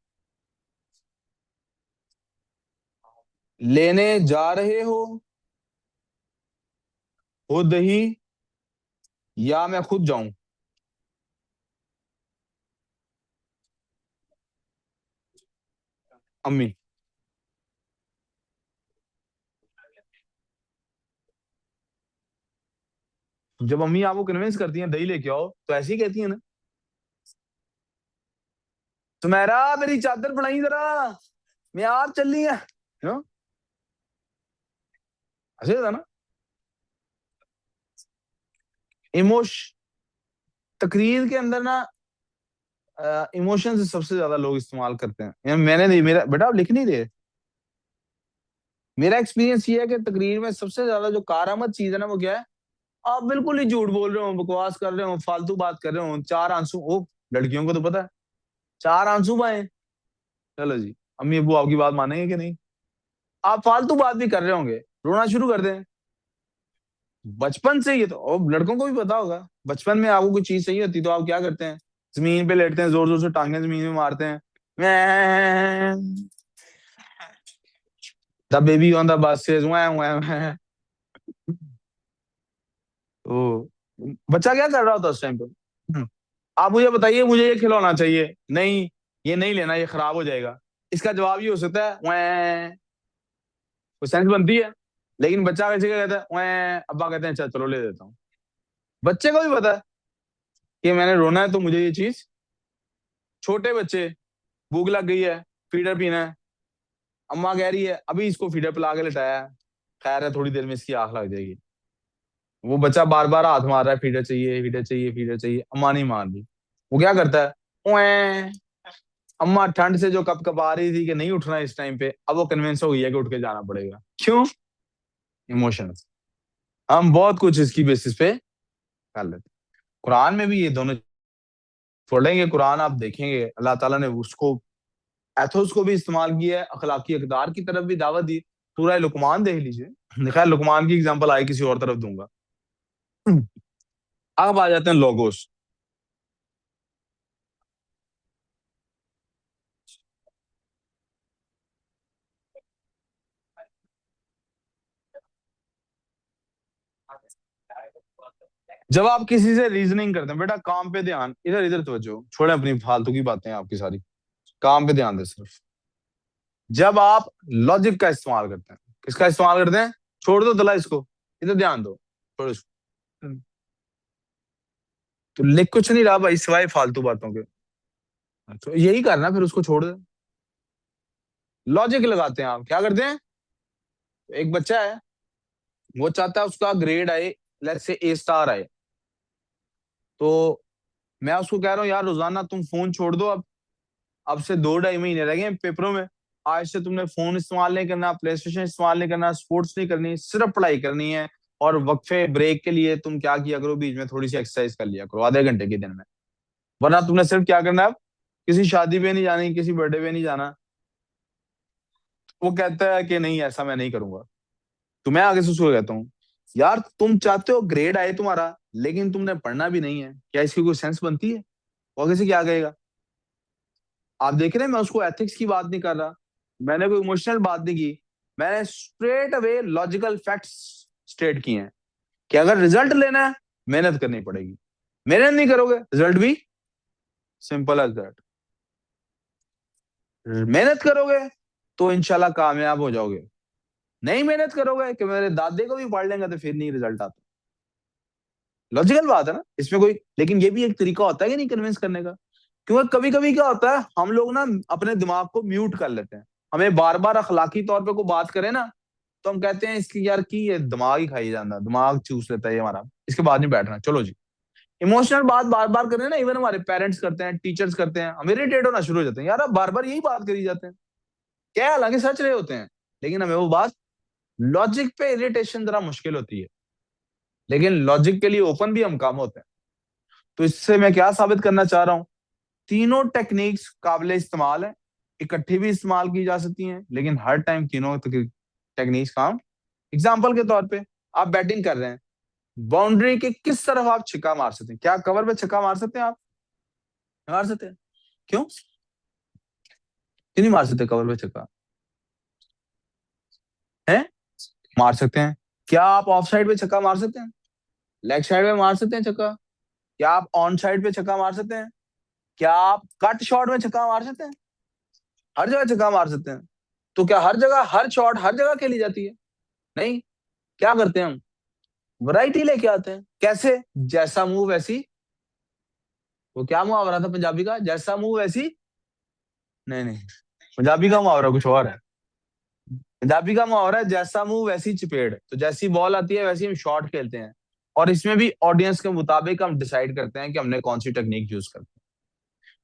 लेने जा रहे हो दही, या मैं खुद जाऊं? अम्मी। जब अम्मी आपको कन्विंस करती हैं दही लेके आओ तो ऐसे ही कहती है ना, तुम्हारा मेरी चादर फड़ाई जरा, मैं आप चल रही है, ऐसे था ना। इमोश तकरीर के अंदर ना इमोशन सबसे ज्यादा लोग इस्तेमाल करते हैं। मैंने नहीं, मेरा बेटा आप लिख नहीं रहे, मेरा एक्सपीरियंस ये है कि तकरीर में सबसे ज्यादा जो कारामद चीज है ना वो क्या है, आप बिल्कुल ही झूठ बोल रहे हो, बकवास कर रहे हो, फालतू बात कर रहे हो, चार आंसू ओ, लड़कियों को तो पता है, चार आंसू पाए, चलो जी, अम्मी अब्बू आपकी बात मानेंगे कि नहीं। आप फालतू बात भी कर रहे होंगे, रोना शुरू कर दें। बचपन से ये तो, और लड़कों को भी पता होगा, बचपन में आपको कोई चीज चाहिए होती तो आप क्या करते हैं, जमीन पे लेटते हैं, जोर जोर से टांगे जमीन में मारते हैं, the baby on the bus says तो बच्चा क्या कर रहा होता उस टाइम पे, आप मुझे बताइए मुझे ये खिलौना चाहिए, नहीं ये नहीं लेना, ये खराब हो जाएगा। इसका जवाब ये हो सकता है वै, कोई सेंस बनती है। लेकिन बच्चा वैसे क्या कहता है वै, अब्बा कहते हैं चल चलो ले देता हूँ। बच्चे को भी पता है कि मैंने रोना है तो मुझे ये चीज, छोटे बच्चे, भूख लग गई है, फीडर पीना है, अम्मा कह रही है अभी इसको फीडर पिला के लिटाया है, खैर है थोड़ी देर में इसकी आंख लग जाएगी। वो बच्चा बार बार हाथ मार रहा है, फीडर चाहिए फीडर चाहिए फीडर चाहिए, अम्मा नहीं मान रही। वो क्या करता है ओए, अम्मा ठंड से जो कप कपा रही थी कि नहीं उठना इस टाइम पे, अब वो कन्विंस हो गई है कि उठ के जाना पड़ेगा। क्यों? इमोशंस। हम बहुत कुछ इसकी बेसिस पे कर लेते हैं। कुरान में भी ये दोनों पढ़ेंगे, कुरान आप देखेंगे अल्लाह ताला ने उसको, एथोस को भी इस्तेमाल किया है, अखलाकी अकदार की तरफ भी दावत दी। सूरह लुकमान देख लीजिए, खैर लुकमान की एग्जांपल आए किसी और तरफ दूंगा। अब आ जाते हैं लोगोस। जब आप किसी से रीजनिंग करते हैं, बेटा काम पे ध्यान, इधर इधर तवज्जो छोड़े, अपनी फालतू की बातें आपकी सारी, काम पे ध्यान दे सिर्फ। जब आप लॉजिक का इस्तेमाल करते हैं, किसका इस्तेमाल करते हैं, छोड़ दो दला इसको, इधर ध्यान दो, छोड़ो इसको। तो लिख कुछ नहीं रहा भाई सिवाय फालतू बातों के, तो यही करना, फिर उसको छोड़ दे। लॉजिक लगाते हैं, आप क्या करते हैं, एक बच्चा है, वो चाहता है उसका ग्रेड आए, लेट्स से ए स्टार आए, तो मैं उसको कह रहा हूँ यार रोजाना तुम फोन छोड़ दो, अब से 2 ढाई महीने रह गए हैं पेपरों में, आज से तुमने फोन इस्तेमाल नहीं करना, प्ले स्टेशन इस्तेमाल नहीं करना, स्पोर्ट्स नहीं करनी, सिर्फ पढ़ाई करनी है। और वक्फे ब्रेक के लिए तुम क्या किया करो, बीच में थोड़ी सी एक्सरसाइज कर लिया करो आधे घंटे के दिन में, वरना तुमने सिर्फ क्या करना है अब, किसी शादी पे नहीं जानी, किसी बर्थडे पे नहीं जाना। वो कहता है कि नहीं ऐसा मैं नहीं करूंगा। तो मैं आगे से उसको कहता हूँ यार तुम चाहते हो ग्रेड आए तुम्हारा, लेकिन तुमने पढ़ना भी नहीं है, क्या इसकी कोई सेंस बनती है? वो आगे से क्या कहेगा? आप देख रहे हैं मैं उसको एथिक्स की बात नहीं कर रहा, मैंने कोई इमोशनल बात नहीं की, मैंने straight away logical facts state किए हैं कि अगर रिजल्ट लेना है मेहनत करनी पड़ेगी, मेहनत नहीं करोगे रिजल्ट भी सिंपल एज दैट, मेहनत करोगे तो इंशाल्लाह कामयाब हो जाओगे, नहीं मेहनत करोगे कि मेरे दादे को भी पढ़ लेंगे तो फिर नहीं रिजल्ट आता। लॉजिकल बात है ना इसमें कोई, लेकिन ये भी एक तरीका होता है कि नहीं कन्विंस करने का। क्योंकि कभी कभी क्या होता है हम लोग ना अपने दिमाग को म्यूट कर लेते हैं, हमें बार बार अखलाकी तौर पे कोई बात करे ना, तो हम कहते हैं इसकी यार की ये दिमाग ही खाई जाता है, दिमाग चूस लेता है ये हमारा, इसके बाद नहीं बैठना, चलो जी। इमोशनल बात बार बार करें ना, इवन हमारे पेरेंट्स करते हैं, टीचर्स करते हैं, हम इरिटेट होना शुरू हो जाते हैं, यार अब बार बार यही बात करी जाते हैं, क्या हालांकि सच रहे होते हैं, लेकिन हमें वो बात, लॉजिक पे इरिटेशन जरा मुश्किल होती है, लेकिन लॉजिक के लिए ओपन भी हम काम होते हैं। तो इससे मैं क्या साबित करना चाह रहा हूं, तीनों टेक्निक्स काबिल इस्तेमाल है, इकट्ठी भी इस्तेमाल की जा सकती हैं, लेकिन हर टाइम तीनों टेक्निक्स काम। एग्जाम्पल के तौर पे आप बैटिंग कर रहे हैं, बाउंड्री के किस तरफ आप छक्का मार सकते हैं, क्या कवर पे छक्का मार सकते हैं आप? मार सकते हैं। क्यों क्यों नहीं मार सकते कवर पे छक्का? है, मार सकते हैं। क्या आप ऑफ साइड पे छक्का मार सकते हैं? लेग साइड पे मार सकते हैं छक्का? क्या आप ऑन साइड पे छक्का मार सकते हैं? क्या आप कट शॉट में छक्का मार सकते हैं? हर जगह छक्का मार सकते हैं। तो क्या हर जगह हर शॉट हर जगह खेली जाती है? नहीं। क्या करते हैं हम, वैरायटी लेके आते हैं। कैसे? जैसा मुंह वैसी, वो क्या मुहावरा था पंजाबी का, जैसा मुंह वैसी, नहीं नहीं, पंजाबी का मुहावरा कुछ और है। पंजाबी का मुहावरा है जैसा मुंह वैसी चपेट। तो जैसी बॉल आती है वैसी हम शॉट खेलते हैं, और इसमें भी ऑडियंस के मुताबिक हम डिसाइड करते हैं कि हमने कौन सी टेक्निक यूज करनी है।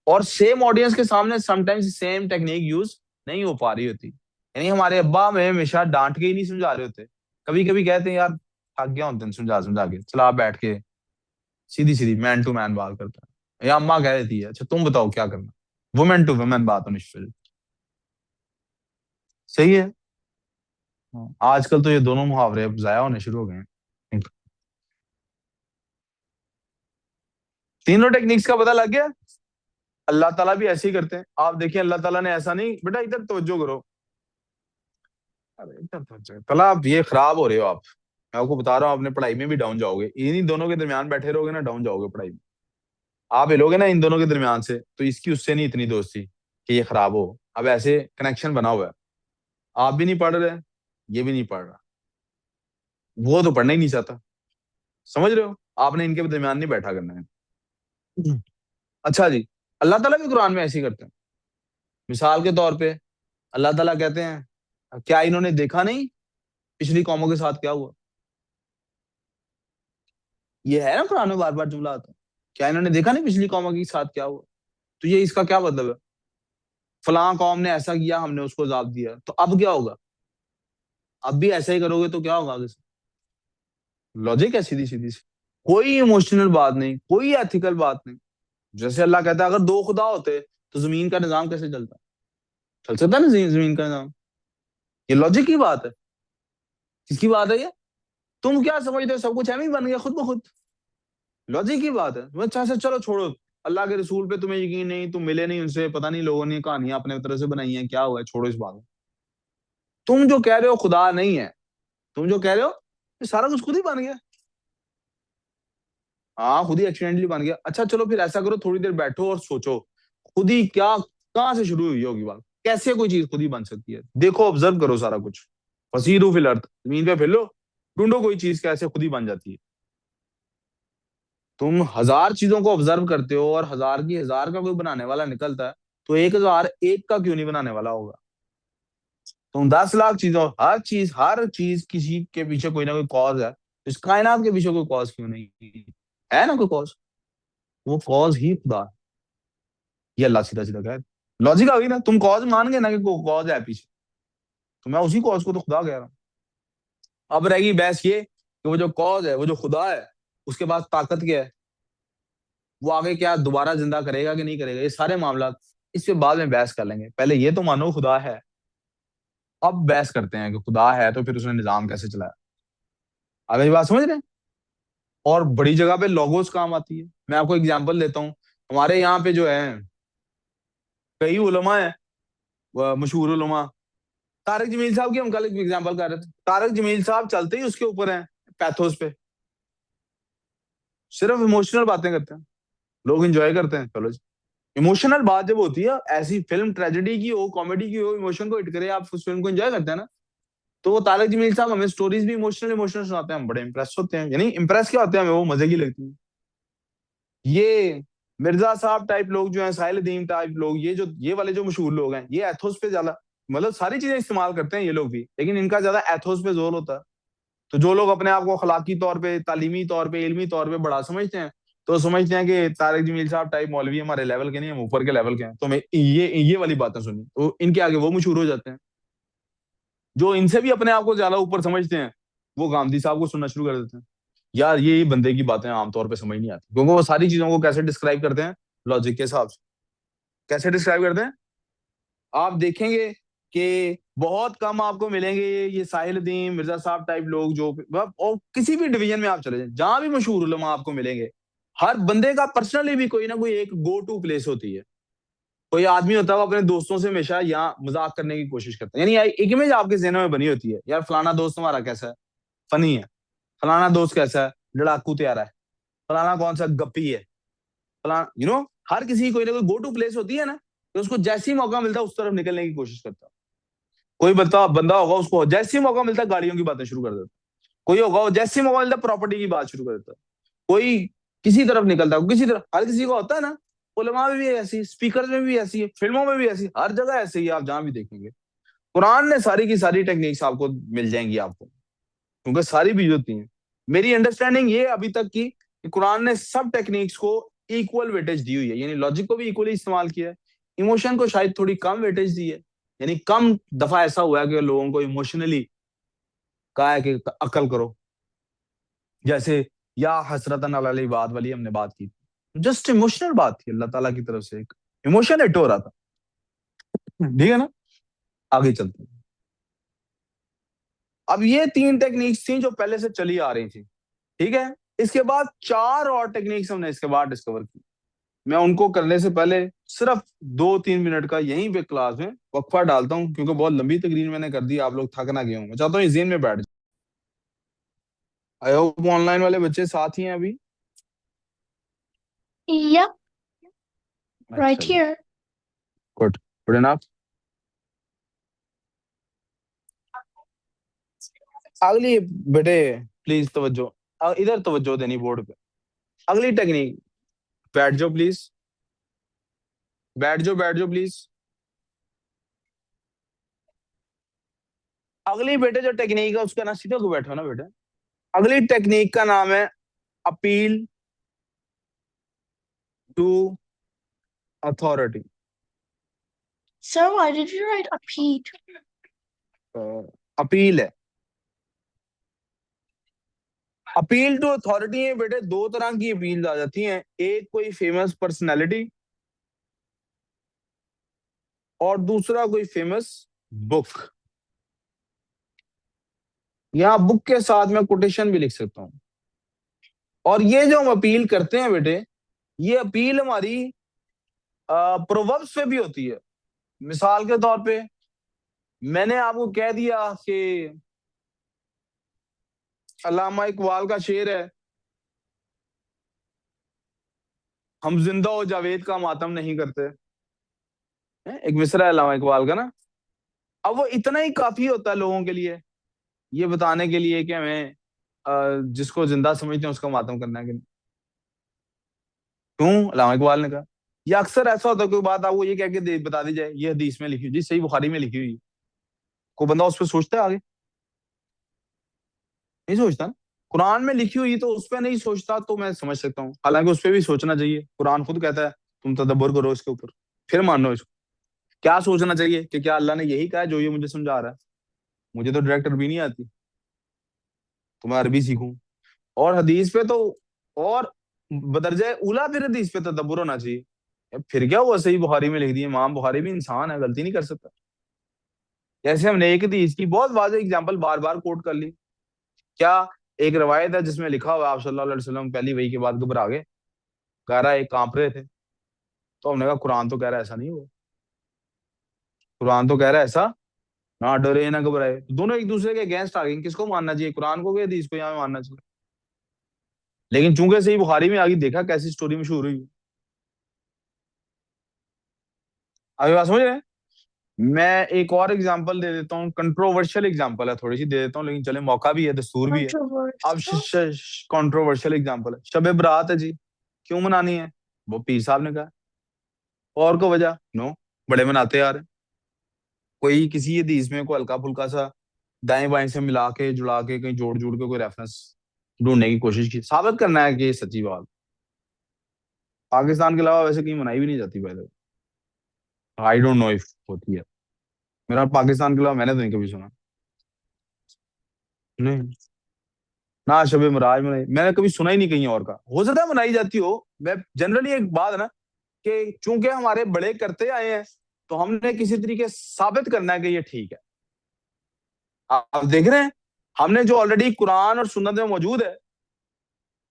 और सेम ऑडियंस के सामने समटाइम्स सेम टेक्निक यूज नहीं हो पा रही होती। यानी हमारे अब्बा हमें हमेशा डांट के ही नहीं समझा रहे होते, कभी कभी कहते हैं यार थक गया हूं, दिन समझा समझा के, चला आप बैठ के सीधी सीधी मैन टू मैन बात करता है। या अम्मा कह देती है अच्छा तुम बताओ क्या करना, वुमेन टू वुमेन बात होनी चाहिए। सही है। हाँ, आजकल तो ये दोनों मुहावरे अब जाया होने शुरू हो गए हैं। तीनों टेक्निक्स का पता लग गया। अल्लाह ताला भी ऐसे ही करते हैं। आप देखिए अल्लाह ताला ने ऐसा नहीं, बेटा इधर तवज्जो करो, अरे इधर तवज्जो, तला आप ये खराब हो रहे हो आप। मैं आपको बता रहा हूँ अपने पढ़ाई में भी डाउन जाओगे, इन्हीं दोनों के दरमियान बैठे रहोगे ना, डाउन जाओगे पढ़ाई में। आप हिलोगे ना इन दोनों के दरमियान से, तो इसकी उससे नहीं इतनी दोस्ती कि ये खराब हो। अब ऐसे कनेक्शन बना हुआ है, आप भी नहीं पढ़ रहे, ये भी नहीं पढ़ रहा, वो तो पढ़ना ही नहीं चाहता। समझ रहे हो? आपने इनके दरमियान नहीं बैठा करना है। अच्छा जी, अल्लाह ताला भी कुरान में ऐसे ही करते हैं। मिसाल के तौर पे अल्लाह ताला कहते हैं क्या इन्होंने देखा नहीं पिछली कौमों के साथ क्या हुआ। ये है ना कुरान में बार बार जुमला आता है, क्या इन्होंने देखा नहीं पिछली कौमों के साथ क्या हुआ। तो ये इसका क्या मतलब है? फलां कौम ने ऐसा किया, हमने उसको अजाब दिया, तो अब क्या होगा? अब भी ऐसा ही करोगे तो क्या होगा आगे से? लॉजिक है सीधी सीधी सी, कोई इमोशनल बात नहीं, कोई एथिकल बात नहीं। जैसे अल्लाह कहता है अगर दो खुदा होते तो जमीन का निजाम कैसे चलता? चल सकता है ना जमीन का निजाम? ये लॉजिक की बात है। किसकी बात है ये? तुम क्या समझते हो सब कुछ एम ही बन गया खुद ब खुद? लॉजिक की बात है। मैं अच्छा से चलो छोड़ो, अल्लाह के रसूल पे तुम्हें यकीन नहीं, तुम मिले नहीं उनसे, पता नहीं लोगों ने कहानियां अपने तरह से बनाई हैं, क्या हुआ है, छोड़ो इस बात को। तुम जो कह रहे हो खुदा नहीं है, तुम जो कह रहे हो ये सारा कुछ खुद ही बन गया। हाँ खुद ही एक्सीडेंटली बन गया। अच्छा चलो फिर ऐसा करो, थोड़ी देर बैठो और सोचो, खुद ही क्या, कहाँ से शुरू हुई होगी बात, कैसे कोई चीज खुद ही बन सकती है? देखो ऑब्जर्व करो सारा कुछ, फसीरू फिल अर्थ, जमीन पे फैलो, ढूंढो कोई चीज कैसे खुद ही बन जाती है। तुम हजार चीजों को ऑब्जर्व करते हो और हजार की हजार का कोई बनाने वाला निकलता है, तो 1001 का क्यों नहीं बनाने वाला होगा? तुम 10 लाख चीजों, हर चीज किसी के पीछे कोई ना कोई कॉज है, इस कायनात के पीछे कोई कॉज क्यों नहीं है? ना कोई कॉज, वो कॉज ही खुदा है। ये अल्लाह सीधा सीधा कहे, लॉजिक आ गई ना। तुम कॉज मान गए ना कि कॉज है पीछे, तो मैं उसी कॉज को तो खुदा कह रहा हूँ। अब रहेगी बहस ये कि वो जो कॉज है, वो जो खुदा है, उसके पास ताकत क्या है, वो आगे क्या दोबारा जिंदा करेगा कि नहीं करेगा, ये सारे मामला इस पे बाद में बहस कर लेंगे। पहले ये तो मानो खुदा है, अब बहस करते हैं कि खुदा है तो फिर उसने निजाम कैसे चलाया। अगर ये बात समझ रहे हैं? और बड़ी जगह पे लोगोस काम आती है। मैं आपको एग्जांपल देता हूँ, हमारे यहाँ पे जो है कई उलमा है, मशहूर उलमा, तारिक जमील साहब की हम कल एग्जांपल कर रहे थे। तारिक जमील साहब चलते ही उसके ऊपर हैं पैथोस पे, सिर्फ इमोशनल बातें करते हैं, लोग एंजॉय करते हैं, चलो जी। इमोशनल बात जब होती है, ऐसी फिल्म ट्रेजेडी की हो, कॉमेडी की हो, इमोशन को हिट करे, आप उस फिल्म को एंजॉय करते हैं ना। तो वो तारिक जमील साहब हमें स्टोरीज भी इमोशनल इमोशनल सुनाते हैं, हम बड़े इंप्रेस होते हैं। यानी इंप्रेस क्या होते हैं, हमें वो मजे की लगती है। ये मिर्जा साहब टाइप लोग जो हैं, साहिल दीन टाइप लोग, ये वाले जो मशहूर लोग हैं, ये एथोस पे ज्यादा, मतलब सारी चीजें इस्तेमाल करते हैं ये लोग भी, लेकिन इनका ज्यादा एथोस पे जोर होता है। तो जो लोग अपने आप को अखलाकी तौर पे, तालीमी तौर पे, इल्मी तौर पे बड़ा समझते हैं, तो समझते हैं कि तारिक जमील साहब टाइप मौलवी हमारे लेवल के नहीं, हम ऊपर के लेवल के हैं, तो मैं ये वाली बातें सुनी, तो इनके आगे वो मशहूर हो जाते हैं। जो इनसे भी अपने आप को ज्यादा ऊपर समझते हैं, वो गांधी साहब को सुनना शुरू कर देते हैं। यार ये बंदे की बातें आमतौर पे समझ नहीं आती, क्योंकि वो सारी चीजों को कैसे डिस्क्राइब करते हैं, लॉजिक के हिसाब से। कैसे डिस्क्राइब करते हैं? आप देखेंगे कि बहुत कम आपको मिलेंगे ये साहिल मिर्जा साहब टाइप लोग, जो और किसी भी डिवीजन में आप चले जाएं, जहां भी मशहूर उलमा आपको मिलेंगे, हर बंदे का पर्सनली भी कोई ना कोई एक गो टू प्लेस होती है। कोई आदमी होता है वो अपने दोस्तों से हमेशा यहाँ मजाक करने की कोशिश करता है, यानी एक इमेज आपके जहनों में बनी होती है, यार फलाना दोस्त हमारा कैसा है, फनी है, फलाना दोस्त कैसा है, लड़ाकू तैयारा है, फलाना कौन सा गप्पी है, फलाना हर किसी की कोई ना कोई गो टू प्लेस होती है ना, तो उसको जैसे ही मौका मिलता है उस तरफ निकलने की कोशिश करता है। कोई बंदा बंदा होगा, उसको जैसे ही मौका मिलता है गाड़ियों की बातें शुरू कर देता है। कोई होगा वो जैसे मोबाइल द प्रॉपर्टी की बात शुरू कर देता है, कोई किसी तरफ निकलता है, किसी तरफ, हर किसी को होता है ना। उलमा में भी ऐसी, स्पीकर में भी ऐसी है, फिल्मों में भी ऐसी, हर जगह ऐसे ही है, आप जहां भी देखेंगे। कुरान ने सारी की सारी टेक्निक्स आपको मिल जाएंगी आपको, क्योंकि सारी भी होती हैं। मेरी अंडरस्टैंडिंग ये अभी तक की कि कुरान ने सब टेक्निक्स को इक्वल वेटेज दी हुई है, यानी लॉजिक को भी इक्वली इस्तेमाल किया है, इमोशन को शायद थोड़ी कम वेटेज दी है। यानी कम दफा ऐसा हुआ है कि लोगों को इमोशनली कहा है कि अकल करो, जैसे या हसरतन अल इबाद वाली हमने बात की, जस्ट इमोशनल बात थी, अल्लाह ताला की तरफ से एक इमोशन हिट हो रहा था। ठीक है ना, आगे चलते हैं। अब ये तीन टेक्निक्स थी जो पहले से चली आ रही थी, ठीक है। इसके बाद चार और टेक्निक्स हमने इसके बाद डिस्कवर की। मैं उनको करने से पहले सिर्फ 2-3 मिनट का यहीं पे क्लास में वक्फा डालता हूँ, क्योंकि बहुत लंबी तकरीर मैंने कर दी, आप लोग थक ना गए हों, मैं चाहता हूँ ये जेन में बैठ जाए। आई होप ऑनलाइन वाले बच्चे साथ ही हैं अभी। Yep, right अच्छा जी, here. Good, good enough. अगली बेटे, प्लीज तवज्जो, इधर तवज्जो देनी बोर्ड पे। अगली टेक्निक, बैठ जाओ प्लीज, बैठ जाओ, बैठ जाओ प्लीज। अगली बेटे जो टेक्निक है उसका ना, सीधे को बैठो ना बेटे। अगली टेक्निक का नाम है appeal to authority. So why did you write a Pete? Appeal है, अपील टू अथॉरिटी है बेटे, दो तरह की अपील आ जाती हैं, एक कोई फेमस पर्सनैलिटी और दूसरा कोई फेमस बुक। यहाँ बुक के साथ मैं कोटेशन भी लिख सकता हूँ। और ये जो हम अपील करते हैं बेटे, ये अपील हमारी प्रोवर्ब्स पे भी होती है। मिसाल के तौर पे मैंने आपको कह दिया कि अल्लामा इकबाल का शेर है, हम जिंदा हो जावेद का मातम नहीं करते, एक मिसरा है अल्लामा इकबाल का ना। अब वो इतना ही काफी होता है लोगों के लिए, ये बताने के लिए कि हमें जिसको जिंदा समझते हैं उसका मातम करना है कि नहीं। क्यों, अल्लामा इकबाल ने कहा। या अक्सर ऐसा होता है, कोई बात आपको ये कह के बता दी जाए ये हदीस में लिखी हुई जी, सही बुखारी में लिखी हुई है, कोई बंदा उस पर सोचता है आगे, नहीं सोचता ना। कुरान में लिखी हुई तो उस पर नहीं सोचता, तो मैं समझ सकता हूँ, हालांकि उस पर भी सोचना चाहिए, कुरान खुद कहता है तुम तदब्बर करो इसके ऊपर, फिर मानो इसको। क्या सोचना चाहिए कि क्या अल्लाह ने यही कहा है जो ये मुझे समझा रहा है। मुझे तो डायरेक्ट अरबी नहीं आती, तो मैं अरबी सीखूं। और हदीस पे तो, और बदरजा उला फिर हदीस पे तदब्बर होना चाहिए। फिर क्या हुआ, सही बुखारी में लिख दिए, इमाम बुखारी भी इंसान है, गलती नहीं कर सकता। जैसे हमने एक हदीस की बहुत वाज़ेह एग्जांपल बार बार कोट कर ली। क्या, एक रवायत है जिसमें लिखा हुआ है आप सल्लल्लाहु अलैहि वसल्लम पहली वही के बाद घबरा गए, कह रहा है एक कांप रहे थे। तो हमने कहा कुरान तो कह रहा है ऐसा नहीं हुआ, कुरान तो कह रहा है ऐसा, ना डरे ना घबराए। दोनों एक दूसरे के अगेंस्ट आ गए, किसको मानना चाहिए, कुरान को, हदीस को, यहाँ मानना चाहिए। लेकिन चूंकि सही बुखारी में आगे देखा कैसी स्टोरी मशहूर हुई। अभी बात समझ रहे हैं। मैं एक और एग्जांपल दे देता हूँ, कंट्रोवर्शियल एग्जांपल है, थोड़ी सी दे देता हूँ, लेकिन चले मौका भी है, दस्तूर भी है। अब Controversial. कंट्रोवर्शियल एग्जांपल है, शब बरात है जी, क्यों मनानी है, वो पीर साहब ने कहा। और को वजह नो, बड़े मनाते आ रहे हैं। कोई किसी हदीस में कोई हल्का फुल्का सा दाएं बाएं से मिला के जुड़ा के कहीं जोड़ जोड़ के कोई रेफरेंस ढूंढने की कोशिश की, साबित करना है कि ये सच्ची बात। पाकिस्तान के अलावा वैसे कहीं मनाई भी नहीं जाती, पहले आई डोंट नो इफ होती है, मेरा पाकिस्तान के अलावा मैंने तो नहीं कभी सुना। नहीं, ना शबे मराज में मैंने कभी सुना ही नहीं कहीं और का, हो सकता है मनाई जाती हो। मैं जनरली एक बात है ना, कि चूंकि हमारे बड़े करते आए हैं, तो हमने किसी तरीके साबित करना है कि ये ठीक है। आप देख रहे हैं, हमने जो ऑलरेडी कुरान और सुन्नत में मौजूद है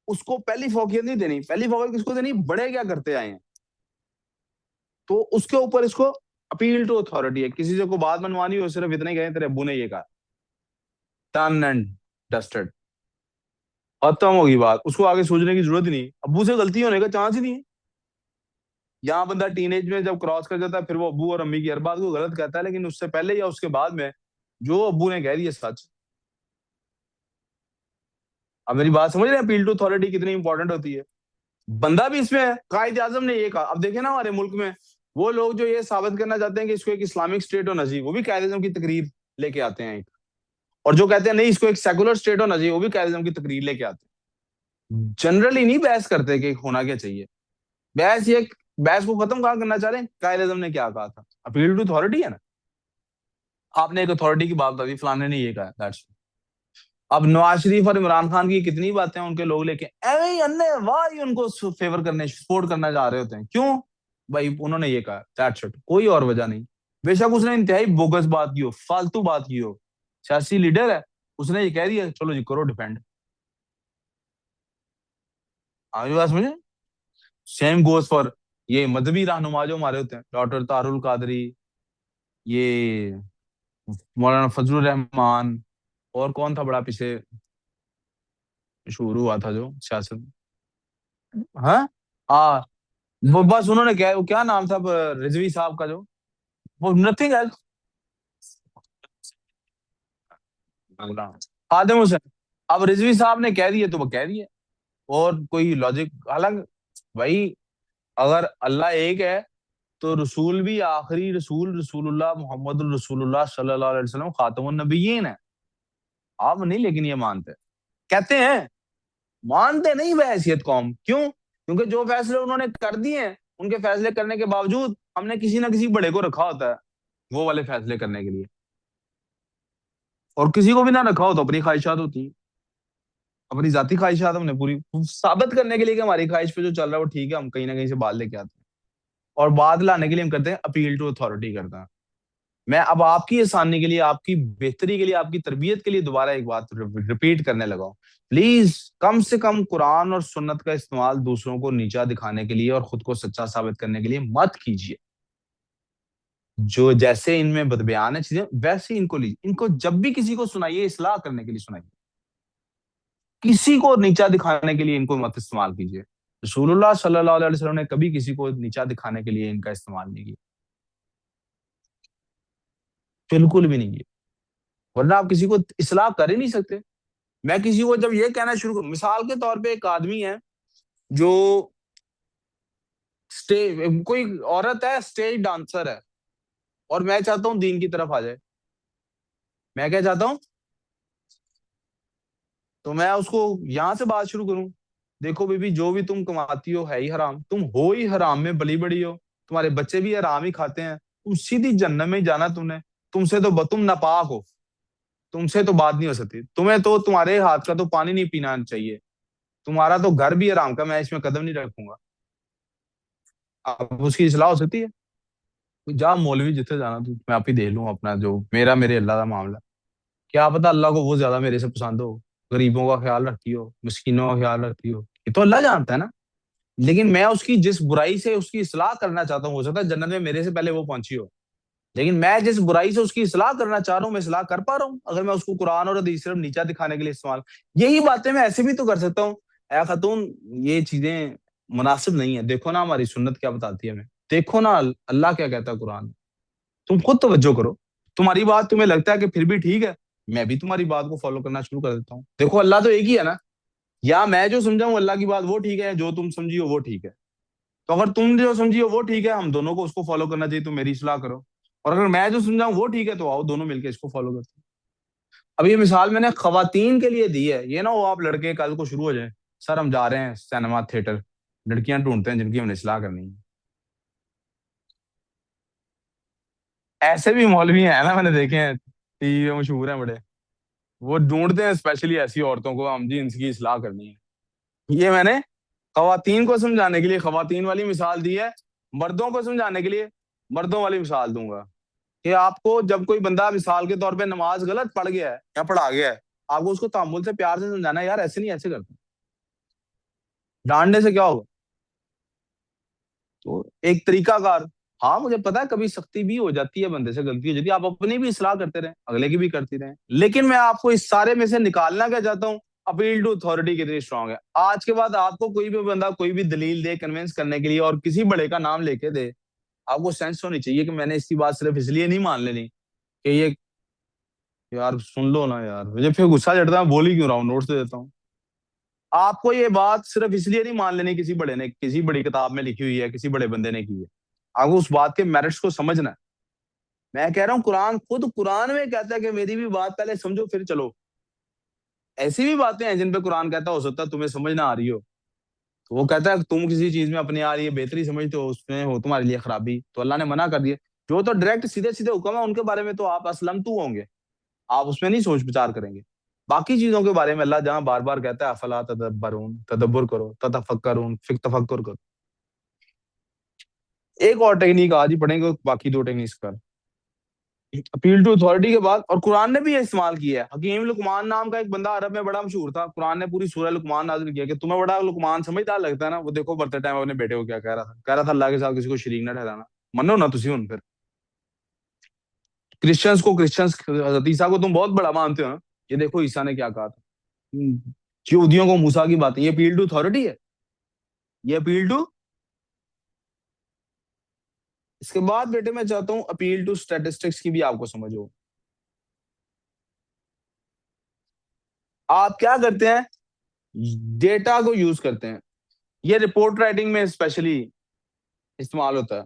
उसको पहली फौकियत नहीं देनी। पहली फौकियत किसको देनी, बड़े क्या करते आए हैं, तो उसके ऊपर इसको अपील टू अथॉरिटी है। किसी से को बात मनवानी हो, सिर्फ इतना ही कहें तेरे अब्बू ने ये कहा, डन एंड डस्टेड, खत्म होगी बात, उसको आगे सोचने की जरूरत ही नहीं, अब्बू से गलती होने का चांस ही नहीं है। यहाँ बंदा टीनेज में जब क्रॉस कर जाता है, फिर वो अब्बू और अम्मी की हर बात को गलत कहता है, लेकिन उससे पहले या उसके बाद में जो अब्बू ने कह दिया सच। अब मेरी बात समझ रहे हैं, अपील टू अथॉरिटी कितनी इंपॉर्टेंट होती है। बंदा भी इसमें है, कायद आजम ने ये कहा। अब देखे ना हमारे मुल्क में वो लोग जो ये साबित करना चाहते हैं कि इसको एक इस्लामिक स्टेट होना चाहिए, वो भी कायद आजम की तकरीर लेके आते हैं एक। और जो कहते हैं नहीं इसको एक सेकुलर स्टेट होना चाहिए, वो भी कायद आजम की तकरीर लेके आते हैं। जनरली नहीं बहस करते कि होना क्या चाहिए। बहस ये, बहस को खत्म कहाँ करना चाह रहे हैं, कायद आजम ने क्या कहा था, अपील टू अथॉरिटी है ना। आपने एक अथॉरिटी की बात बता दी, फलाने ने ये कहा, दैट्स। अब नवाज शरीफ और इमरान खान की कितनी बातें उनके लोग लेके एवं ही अन्य वाह ही उनको फेवर करने, सपोर्ट करना जा रहे होते हैं, क्यों भाई उन्होंने ये कहा, दैट्स इट, कोई और वजह नहीं। बेशक उसने इंतहाई बोगस बात की हो, फालतू बात की हो, सियासी लीडर है, उसने ये कह दिया, चलो जी करो डिफेंड। आगे बात समझे। सेम गोज फॉर ये मजहबी रहनुमा जो हमारे होते हैं, डॉक्टर तारुल कादरी, ये मौलाना फजलुर रहमान, और कौन था बड़ा पीछे मशहूर हुआ था जो सियासत में? हाँ, हाँ, वो बस उन्होंने क्या, वो क्या नाम था रिजवी साहब का जो, वो नथिंग एल्स, खादिम हुसैन। अब रिजवी साहब ने कह दिए तो वो कह दिए, और कोई लॉजिक, हालांकि भाई अगर अल्लाह एक है तो रसूल भी आखिरी रसूल रसूलुल्लाह मोहम्मद रसूलुल्लाह सल्लल्लाहु अलैहि वसल्लम खातमुन नबिय्यीन है। आप नहीं लेकिन ये मानते हैं, कहते हैं, मानते नहीं बहैसियत कौम, क्यों? क्योंकि जो फैसले उन्होंने कर दिए हैं, उनके फैसले करने के बावजूद हमने किसी ना किसी बड़े को रखा होता है वो वाले फैसले करने के लिए, और किसी को भी ना रखा हो तो अपनी ख्वाहिशात होती है, अपनी जाती ख्वाहिशात हमने पूरी साबित करने के लिए कि हमारी ख्वाहिश पे जो चल रहा है वो ठीक है, हम कहीं ना कहीं से बात लेके आते हैं, और बात लाने के लिए हम करते हैं अपील टू अथॉरिटी करते हैं। मैं अब आपकी आसानी के लिए, आपकी बेहतरी के लिए, आपकी तरबियत के लिए दोबारा एक बात रिपीट करने लगा हूं। प्लीज कम से कम कुरान और सुन्नत का इस्तेमाल दूसरों को नीचा दिखाने के लिए और खुद को सच्चा साबित करने के लिए मत कीजिए। जो जैसे इनमें बदबयान है चीजें, वैसे ही इनको लीजिए। इनको जब भी किसी को सुनाइए, इस्लाह करने के लिए सुनाइए, किसी को नीचा दिखाने के लिए इनको मत इस्तेमाल कीजिए। रसूलुल्लाह सल्लल्लाहु अलैहि वसल्लम ने कभी किसी को नीचा दिखाने के लिए इनका इस्तेमाल नहीं किया, बिल्कुल भी नहीं किया। वरना आप किसी को इस्लाह कर ही नहीं सकते। मैं किसी को जब ये कहना शुरू करूं, मिसाल के तौर पे एक आदमी है जो स्टेज, कोई औरत है स्टेज डांसर है, और मैं चाहता हूं दीन की तरफ आ जाए, मैं क्या चाहता हूं, तो मैं उसको यहां से बात शुरू करूं, देखो बीबी जो भी तुम कमाती हो है ही हराम, तुम हो ही हराम में बली बड़ी हो, तुम्हारे बच्चे भी हराम ही खाते हैं, तुम सीधी जन्नत में ही जाना तुमने, तुमसे तो तुम नापाक हो, तुमसे तो बात नहीं हो सकती, तुम्हें तो तुम्हारे हाथ का तो पानी नहीं पीना चाहिए, तुम्हारा तो घर भी हराम का, मैं इसमें कदम नहीं रखूंगा। अब उसकी इस्लाह हो सकती है? तो जा मौलवी जिथे जाना तू, मैं आप ही देख लूं अपना जो मेरा मेरे अल्लाह का मामला। क्या पता अल्लाह को वो ज्यादा मेरे से पसंद हो, गरीबों का ख्याल रखती हो, मिस्किनों का ख्याल रखती हो, ये तो अल्लाह जानता है ना। लेकिन मैं उसकी जिस बुराई से उसकी इस्लाह करना चाहता हूँ, हो सकता है जन्नत में मेरे से पहले वो पहुंची हो, लेकिन मैं जिस बुराई से उसकी इस्लाह करना चाह रहा हूँ, मैं इस्लाह कर पा रहा हूँ अगर मैं उसको कुरान और हदीस सिर्फ नीचा दिखाने के लिए इस्तेमाल। यही बातें मैं ऐसे भी तो कर सकता हूँ, ऐ खातून ये चीजें मुनासिब नहीं है, देखो ना हमारी सुन्नत क्या बताती है हमें, देखो ना अल्लाह क्या कहता है कुरान में, तुम खुद तवज्जो करो। तुम्हारी बात तुम्हें लगता है कि फिर भी ठीक है, मैं भी तुम्हारी बात को फॉलो करना शुरू कर देता हूँ। देखो अल्लाह तो एक ही है ना, या मैं जो समझाऊं अल्लाह की बात वो ठीक है, जो तुम समझी हो वो ठीक है। तो अगर तुम जो समझी हो वो ठीक है, हम दोनों को उसको फॉलो करना चाहिए, तो मेरी सलाह करो। और अगर मैं जो समझाऊं वो ठीक है, तो आओ दोनों मिलकर इसको फॉलो करते हैं। अब ये मिसाल मैंने खवातीन के लिए दी है, ये ना हो आप लड़के कल को शुरू हो जाए, सर हम जा रहे हैं सिनेमा थिएटर, लड़कियां ढूंढते हैं जिनकी हमने सलाह करनी है। ऐसे भी मौलवी हैं ना, मैंने देखे हैं, टीवी में मशहूर हैं बड़े, वो ढूंढते हैं स्पेशली ऐसी औरतों को, हम जी इनकी इस्लाह करनी है। ये मैंने खवातीन को समझाने के लिए खवातीन वाली मिसाल दी है, मर्दों को समझाने के लिए मर्दों वाली मिसाल दूंगा, कि आपको जब कोई बंदा मिसाल के तौर पे नमाज गलत पढ़ गया है या पढ़ा गया है, आपको उसको तामुल से प्यार से समझाना है, यार ऐसे नहीं ऐसे करते, डांटने से क्या होगा। तो एक तरीकाकार, हाँ मुझे पता है कभी सख्ती भी हो जाती है, बंदे से गलती हो जाती है, आप अपनी भी इस्लाह करते रहे, अगले की भी करती रहे, लेकिन मैं आपको इस सारे में से निकालना क्या चाहता हूँ, अपील टू अथॉरिटी कितनी स्ट्रांग है। आज के बाद आपको कोई भी बंदा कोई भी दलील दे कन्विंस करने के लिए, और किसी बड़े का नाम लेके दे, आपको सेंस होनी चाहिए कि मैंने इसकी बात सिर्फ इसलिए नहीं मान लेनी कि ये, यार सुन लो ना यार, मुझे फिर गुस्सा चढ़ता है, बोल ही क्यों रहा हूँ, नोट्स दे देता हूँ। आपको ये बात सिर्फ इसलिए नहीं मान लेनी किसी बड़े ने, किसी बड़ी किताब में लिखी हुई है, किसी बड़े बंदे ने की है। आपको उस बात के मेरिट्स को समझना है। मैं कह रहा हूँ कुरान, खुद कुरान में कहता है कि मेरी भी बात पहले समझो फिर चलो। ऐसी भी बातें हैं जिन पे कुरान कहता हो सकता है तुम्हें समझ ना आ रही हो, तो वो कहता है तुम किसी चीज में अपने आ रही है बेहतरी समझते हो, उसमें हो तुम्हारे लिए खराबी, तो अल्लाह ने मना कर दिया। जो तो डायरेक्ट सीधे सीधे हुक्म है उनके बारे में तो आप असलम तू होंगे, आप उसमें नहीं सोच विचार करेंगे। बाकी चीजों के बारे में अल्लाह जहां बार बार कहता है अफला तदब्बरून, तदब्बर करो, ततफक्करून, फिर तफक्कुर करो। एक और टेक्निक आज ही पढ़ेंगे, बाकी दो टेक्निक्स कर। अपील टू अथॉरिटी के बाद, और कुरान ने भी ये इस्तेमाल किया है। हकीम लुकमान नाम का एक बंदा अरब में बड़ा मशहूर था, कुरान ने पूरी सूरह लुकमान नाज़िल किया कि तुम्हें बड़ा लुकमान समझदार लगता है ना, वो देखो बढ़ते टाइम अपने बेटे को क्या कह रहा था, कह रहा था अल्लाह के साथ किसी को शरीक ना ठहराना। मनो ना तुसी उन फिर क्रिश्चियंस को, क्रिश्चियंस हज़रत ईसा को तुम बहुत बड़ा मानते हो ना, ये देखो ईसा ने क्या कहा था। यहूदियों को मूसा की बात, ये अपील टू अथॉरिटी है, ये अपील टू। इसके बाद बेटे मैं चाहता हूं अपील टू स्टैटिस्टिक्स की भी आपको समझ हो। आप क्या करते हैं, डेटा को यूज करते हैं। ये रिपोर्ट राइटिंग में स्पेशली इस्तेमाल होता है।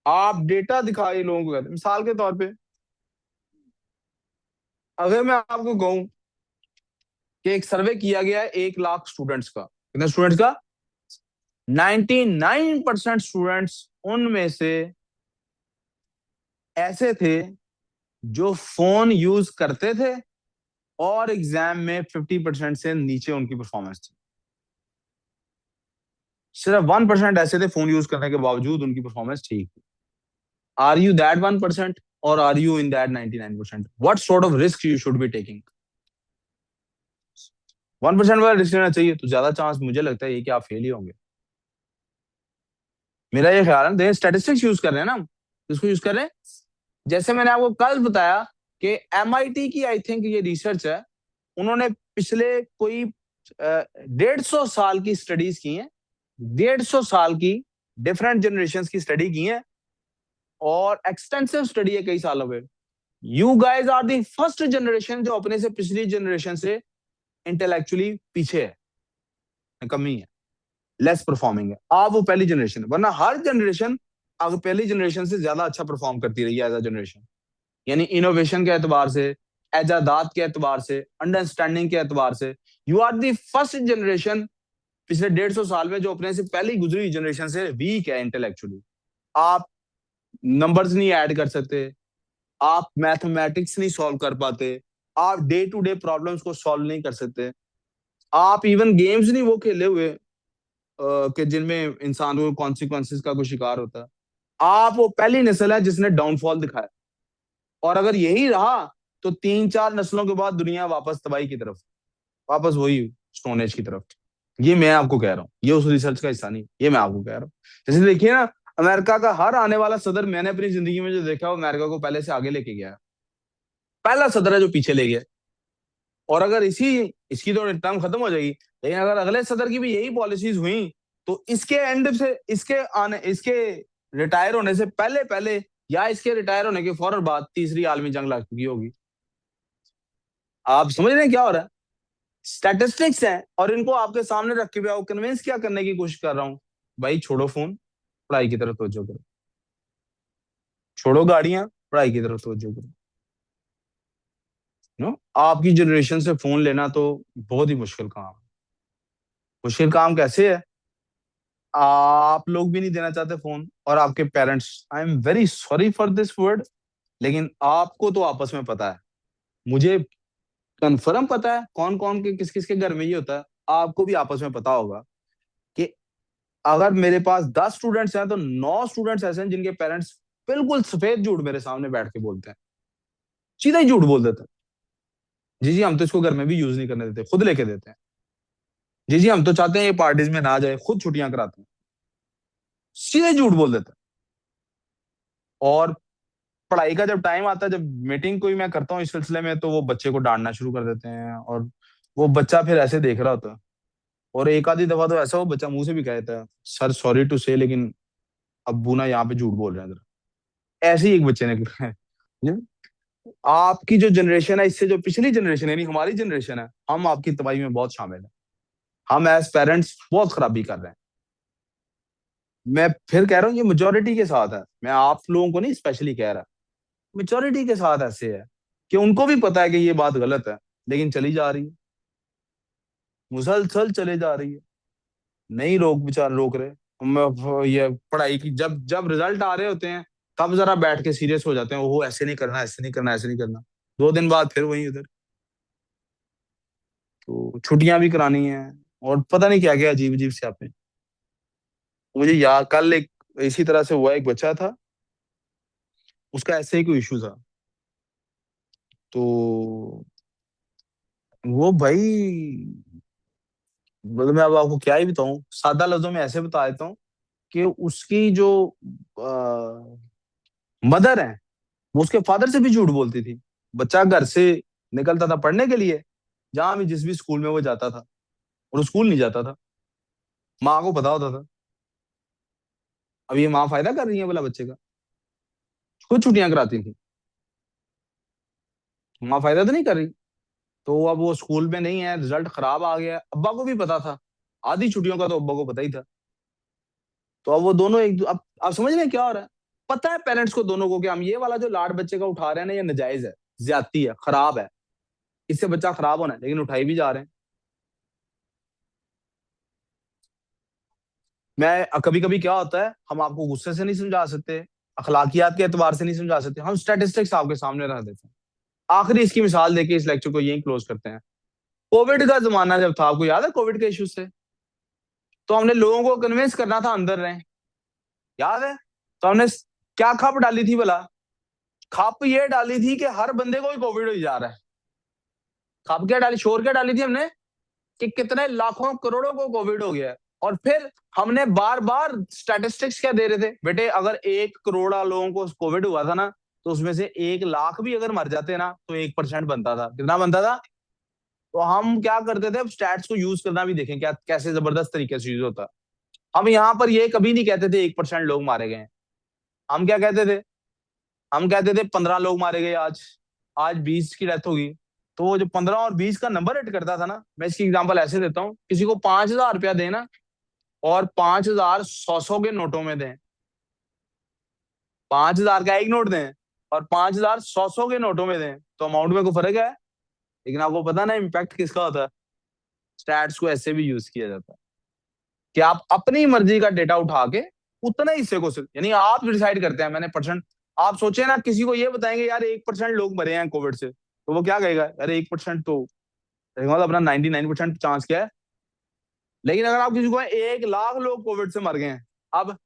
आप डेटा दिखाए लोगों को, कहते हैं मिसाल के तौर पे, अगर मैं आपको कहूं कि एक सर्वे किया गया है 1 लाख स्टूडेंट्स का, कितने स्टूडेंट्स का, 99% स्टूडेंट्स उनमें से ऐसे थे जो फोन यूज करते थे, और एग्जाम में 50% से नीचे उनकी परफॉर्मेंस थी। सिर्फ 1% ऐसे थे फोन यूज करने के बावजूद उनकी परफॉर्मेंस ठीक थी। आर यू दैट 1% और are you in that 99%? What sort of risk you should be taking? 1% वाला रिस्क लेना चाहिए तो ज्यादा चांस मुझे लगता है ये कि आप फेल ही होंगे। मेरा ये ख्याल है। देखिए स्टैटिस्टिक्स यूज कर रहे हैं ना हम, किसको यूज कर रहे हैं? जैसे मैंने आपको कल बताया कि एमआईटी की आई थिंक ये रिसर्च है, उन्होंने पिछले कोई 150 साल की स्टडीज की हैं, 150 साल की डिफरेंट जनरेशन की स्टडी की है, और एक्सटेंसिव स्टडी है कई सालों में। You guys are the first generation जो अपने से पिछली जनरेशन से इंटेलेक्चुअली पीछे है, कमी है, लेस परफॉर्मिंग है। आप वो पहली जनरेशन है, वरना हर जनरेशन अब पहली जनरेशन से ज्यादा अच्छा परफॉर्म करती रही है एज अ जनरेशन। यानी इनोवेशन के एतबार से, एजादात के एतबार से, अंडरस्टैंडिंग के एतबार से, you are the first generation पिछले 150 साल में जो अपने से पहले गुजरी हुई जनरेशन से वीक है इंटेलेक्चुअली। आप नंबर्स नहीं ऐड कर सकते, आप मैथमेटिक्स नहीं सॉल्व कर पाते, आप डे टू डे प्रॉब्लम्स को सॉल्व नहीं कर सकते, आप इवन गेम्स नहीं वो खेले हुए कि जिनमें इंसान को कॉन्सिक्वेंसेस का कोई शिकार होता है। आप वो पहली नस्ल है जिसने डाउनफॉल दिखाया, और अगर यही रहा तो 3-4 नस्लों के बाद दुनिया वापस तबाही की तरफ, वापस वही स्टोन एज की तरफ। ये मैं आपको कह रहा हूँ, ये उस रिसर्च का हिस्सा नहीं, ये मैं आपको कह रहा हूँ। जैसे देखिए ना, अमेरिका का हर आने वाला सदर मैंने अपनी जिंदगी में जो देखा वो अमेरिका को पहले से आगे लेके गया है। पहला सदर है जो पीछे ले गया। और अगर इसी इसकी तो टर्म खत्म हो जाएगी, लेकिन अगर अगले सदर की भी यही पॉलिसीज हुई तो इसके एंड से, इसके रिटायर होने से पहले पहले, या इसके रिटायर होने के फौरन बाद तीसरी आलमी जंग लग चुकी होगी। आप समझ रहे हैं क्या हो रहा है? स्टैटिस्टिक्स है, और इनको आपके सामने रख के भी आपको कन्विंस क्या करने की कोशिश कर रहा हूँ, भाई छोड़ो फोन, पढ़ाई की तरफ तवज्जो करो, छोड़ो गाड़ियां, पढ़ाई की तरफ तवज्जो करो। नो, आपकी जनरेशन से फोन लेना तो बहुत ही मुश्किल काम है। मुश्किल काम कैसे है? आप लोग भी नहीं देना चाहते फोन, और आपके parents, I am very sorry for this word, लेकिन आपको तो आपस में पता है, मुझे कंफर्म पता है कौन कौन के किस किस के घर में ये होता है। आपको भी आपस में पता होगा कि अगर मेरे पास 10 स्टूडेंट्स हैं तो 9 स्टूडेंट्स ऐसे हैं जिनके पेरेंट्स बिल्कुल सफेद झूठ मेरे सामने बैठ के बोलते हैं, सीधा ही झूठ बोल देते हैं। जी जी हम तो इसको घर में भी यूज नहीं करने देते, खुद लेके देते हैं। जी जी हम तो चाहते हैं ये पार्टीज में ना जाए, खुद छुट्टियां कराते हैं, सीधे झूठ बोल देते हैं। और पढ़ाई का जब टाइम आता है, जब मीटिंग कोई मैं करता हूँ इस सिलसिले में, तो वो बच्चे को डांटना शुरू कर देते हैं, और वो बच्चा फिर ऐसे देख रहा होता है। और एक आधी दफा तो ऐसा वो बच्चा मुंह से भी कह देता है, सर सॉरी टू से, लेकिन अब्बू ना यहाँ पे झूठ बोल रहे हैं जरा। ऐसे ही एक बच्चे ने ये, आपकी जो जनरेशन है इससे जो पिछली जनरेशन है, यानी हमारी जनरेशन है, हम आपकी तबाही में बहुत शामिल है। हम एज पेरेंट्स बहुत खराबी कर रहे हैं। मैं फिर कह रहा हूँ ये मेजोरिटी के साथ है, मैं आप लोगों को नहीं स्पेशली कह रहा, मेजोरिटी के साथ ऐसे है कि उनको भी पता है कि ये बात गलत है, लेकिन चली जा रही है, मुसलसल चले जा रही है, नहीं रोक रहे। ये पढ़ाई की जब जब रिजल्ट आ रहे होते हैं, तब जरा बैठ के सीरियस हो जाते हैं, वो ऐसे नहीं करना, ऐसे नहीं करना, ऐसे नहीं करना। 2 दिन बाद फिर वही उधर। तो छुट्टियां भी करानी है, और पता नहीं क्या क्या अजीब अजीब से आपने। मुझे याद कल एक इसी तरह से हुआ, एक बच्चा था, उसका ऐसे ही कोई इशू था। तो वो भाई, मतलब मैं अब आपको क्या ही बताऊं, सादा लफ्जों में ऐसे बता देता हूँ कि उसकी जो मदर है, वो उसके फादर से भी झूठ बोलती थी। बच्चा घर से निकलता था पढ़ने के लिए, जहां भी जिस भी स्कूल में वो जाता था, और वो स्कूल नहीं जाता था, माँ को पता होता था। अब ये माँ फायदा कर रही है बोला बच्चे का, खुद छुट्टियां कराती थी, माँ फायदा तो नहीं कर रही। तो अब वो स्कूल में नहीं है, रिजल्ट खराब आ गया, अब्बा को भी पता था, आधी छुट्टियों का तो अब्बा को पता ही था। तो अब वो दोनों अब समझ रहे हैं क्या हो रहा है। पता है पेरेंट्स को दोनों को कि हम ये वाला जो लाड बच्चे का उठा रहे हैं ना, ये नाजायज है, ज्यादती है, खराब है, इससे बच्चा खराब होना है, लेकिन उठाई भी जा रहे हैं। मैं कभी कभी क्या होता है, हम आपको गुस्से से नहीं समझा सकते, अखलाकियात के एतबार से नहीं समझा सकते, हम स्टैटिस्टिक्स आपके सामने रख देते हैं। आखिरी इसकी मिसाल देके इस लेक्चर को यही क्लोज करते हैं। कोविड का जमाना जब था, आपको याद है कोविड के इश्यूज से, तो हमने लोगों को कन्विंस करना था अंदर रहें, याद है? तो हमने क्या खप डाली थी भला? खप ये डाली थी कि हर बंदे को ही कोविड हो जा रहा है। खप क्या डाली, शोर क्या डाली थी हमने, कि कितने लाखों करोड़ों को कोविड हो गया है। और फिर हमने बार बार स्टैटिस्टिक्स क्या दे रहे थे, बेटे अगर 1 करोड़ लोगों को कोविड हुआ था ना, तो उसमें से 1 लाख भी अगर मर जाते ना, तो 1% बनता था, कितना बनता था? तो हम क्या करते थे, अब स्टैट्स को यूज करना भी देखें क्या कैसे जबरदस्त तरीके से यूज होता। हम यहाँ पर ये कभी नहीं कहते थे 1% लोग मारे गए हैं। हम क्या कहते थे? हम कहते थे 15 लोग मारे गए आज, आज 20 की डेथ होगी। तो वो जो 15 और 20 का नंबर हिट करता था ना, मैं इसकी एग्जांपल ऐसे देता हूँ, किसी को 5,000 रुपया देना, और 5,000 100 के नोटों में दें, 5,000 का एक नोट दें, और 5,000 100 के नोटों में दें, तो अमाउंट में कोई फर्क है? लेकिन आपको पता ना इम्पैक्ट किसका होता है। स्टैट्स को ऐसे भी यूज किया जाता है कि आप अपनी मर्जी का डेटा उठा के उतने हिस्से को यानी आप डिसाइड करते हैं मैंने परसेंट। आप सोचे ना, किसी को ये बताएंगे यार 1% लोग मरे हैं कोविड से, तो वो क्या कहेगा, अरे 1% तो मतलब अपना 99% चांस क्या है। लेकिन अगर आप किसी को 1 लाख लोग कोविड से मर गए हैं, अब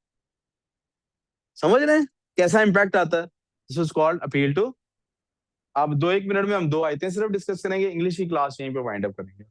समझ रहे हैं कैसा इंपैक्ट आता है। This is called appeal to. अब 2-1 मिनट में हम 2 आयतें सिर्फ डिस्कस करेंगे, इंग्लिश की क्लास यहीं पे वाइंड अप करेंगे।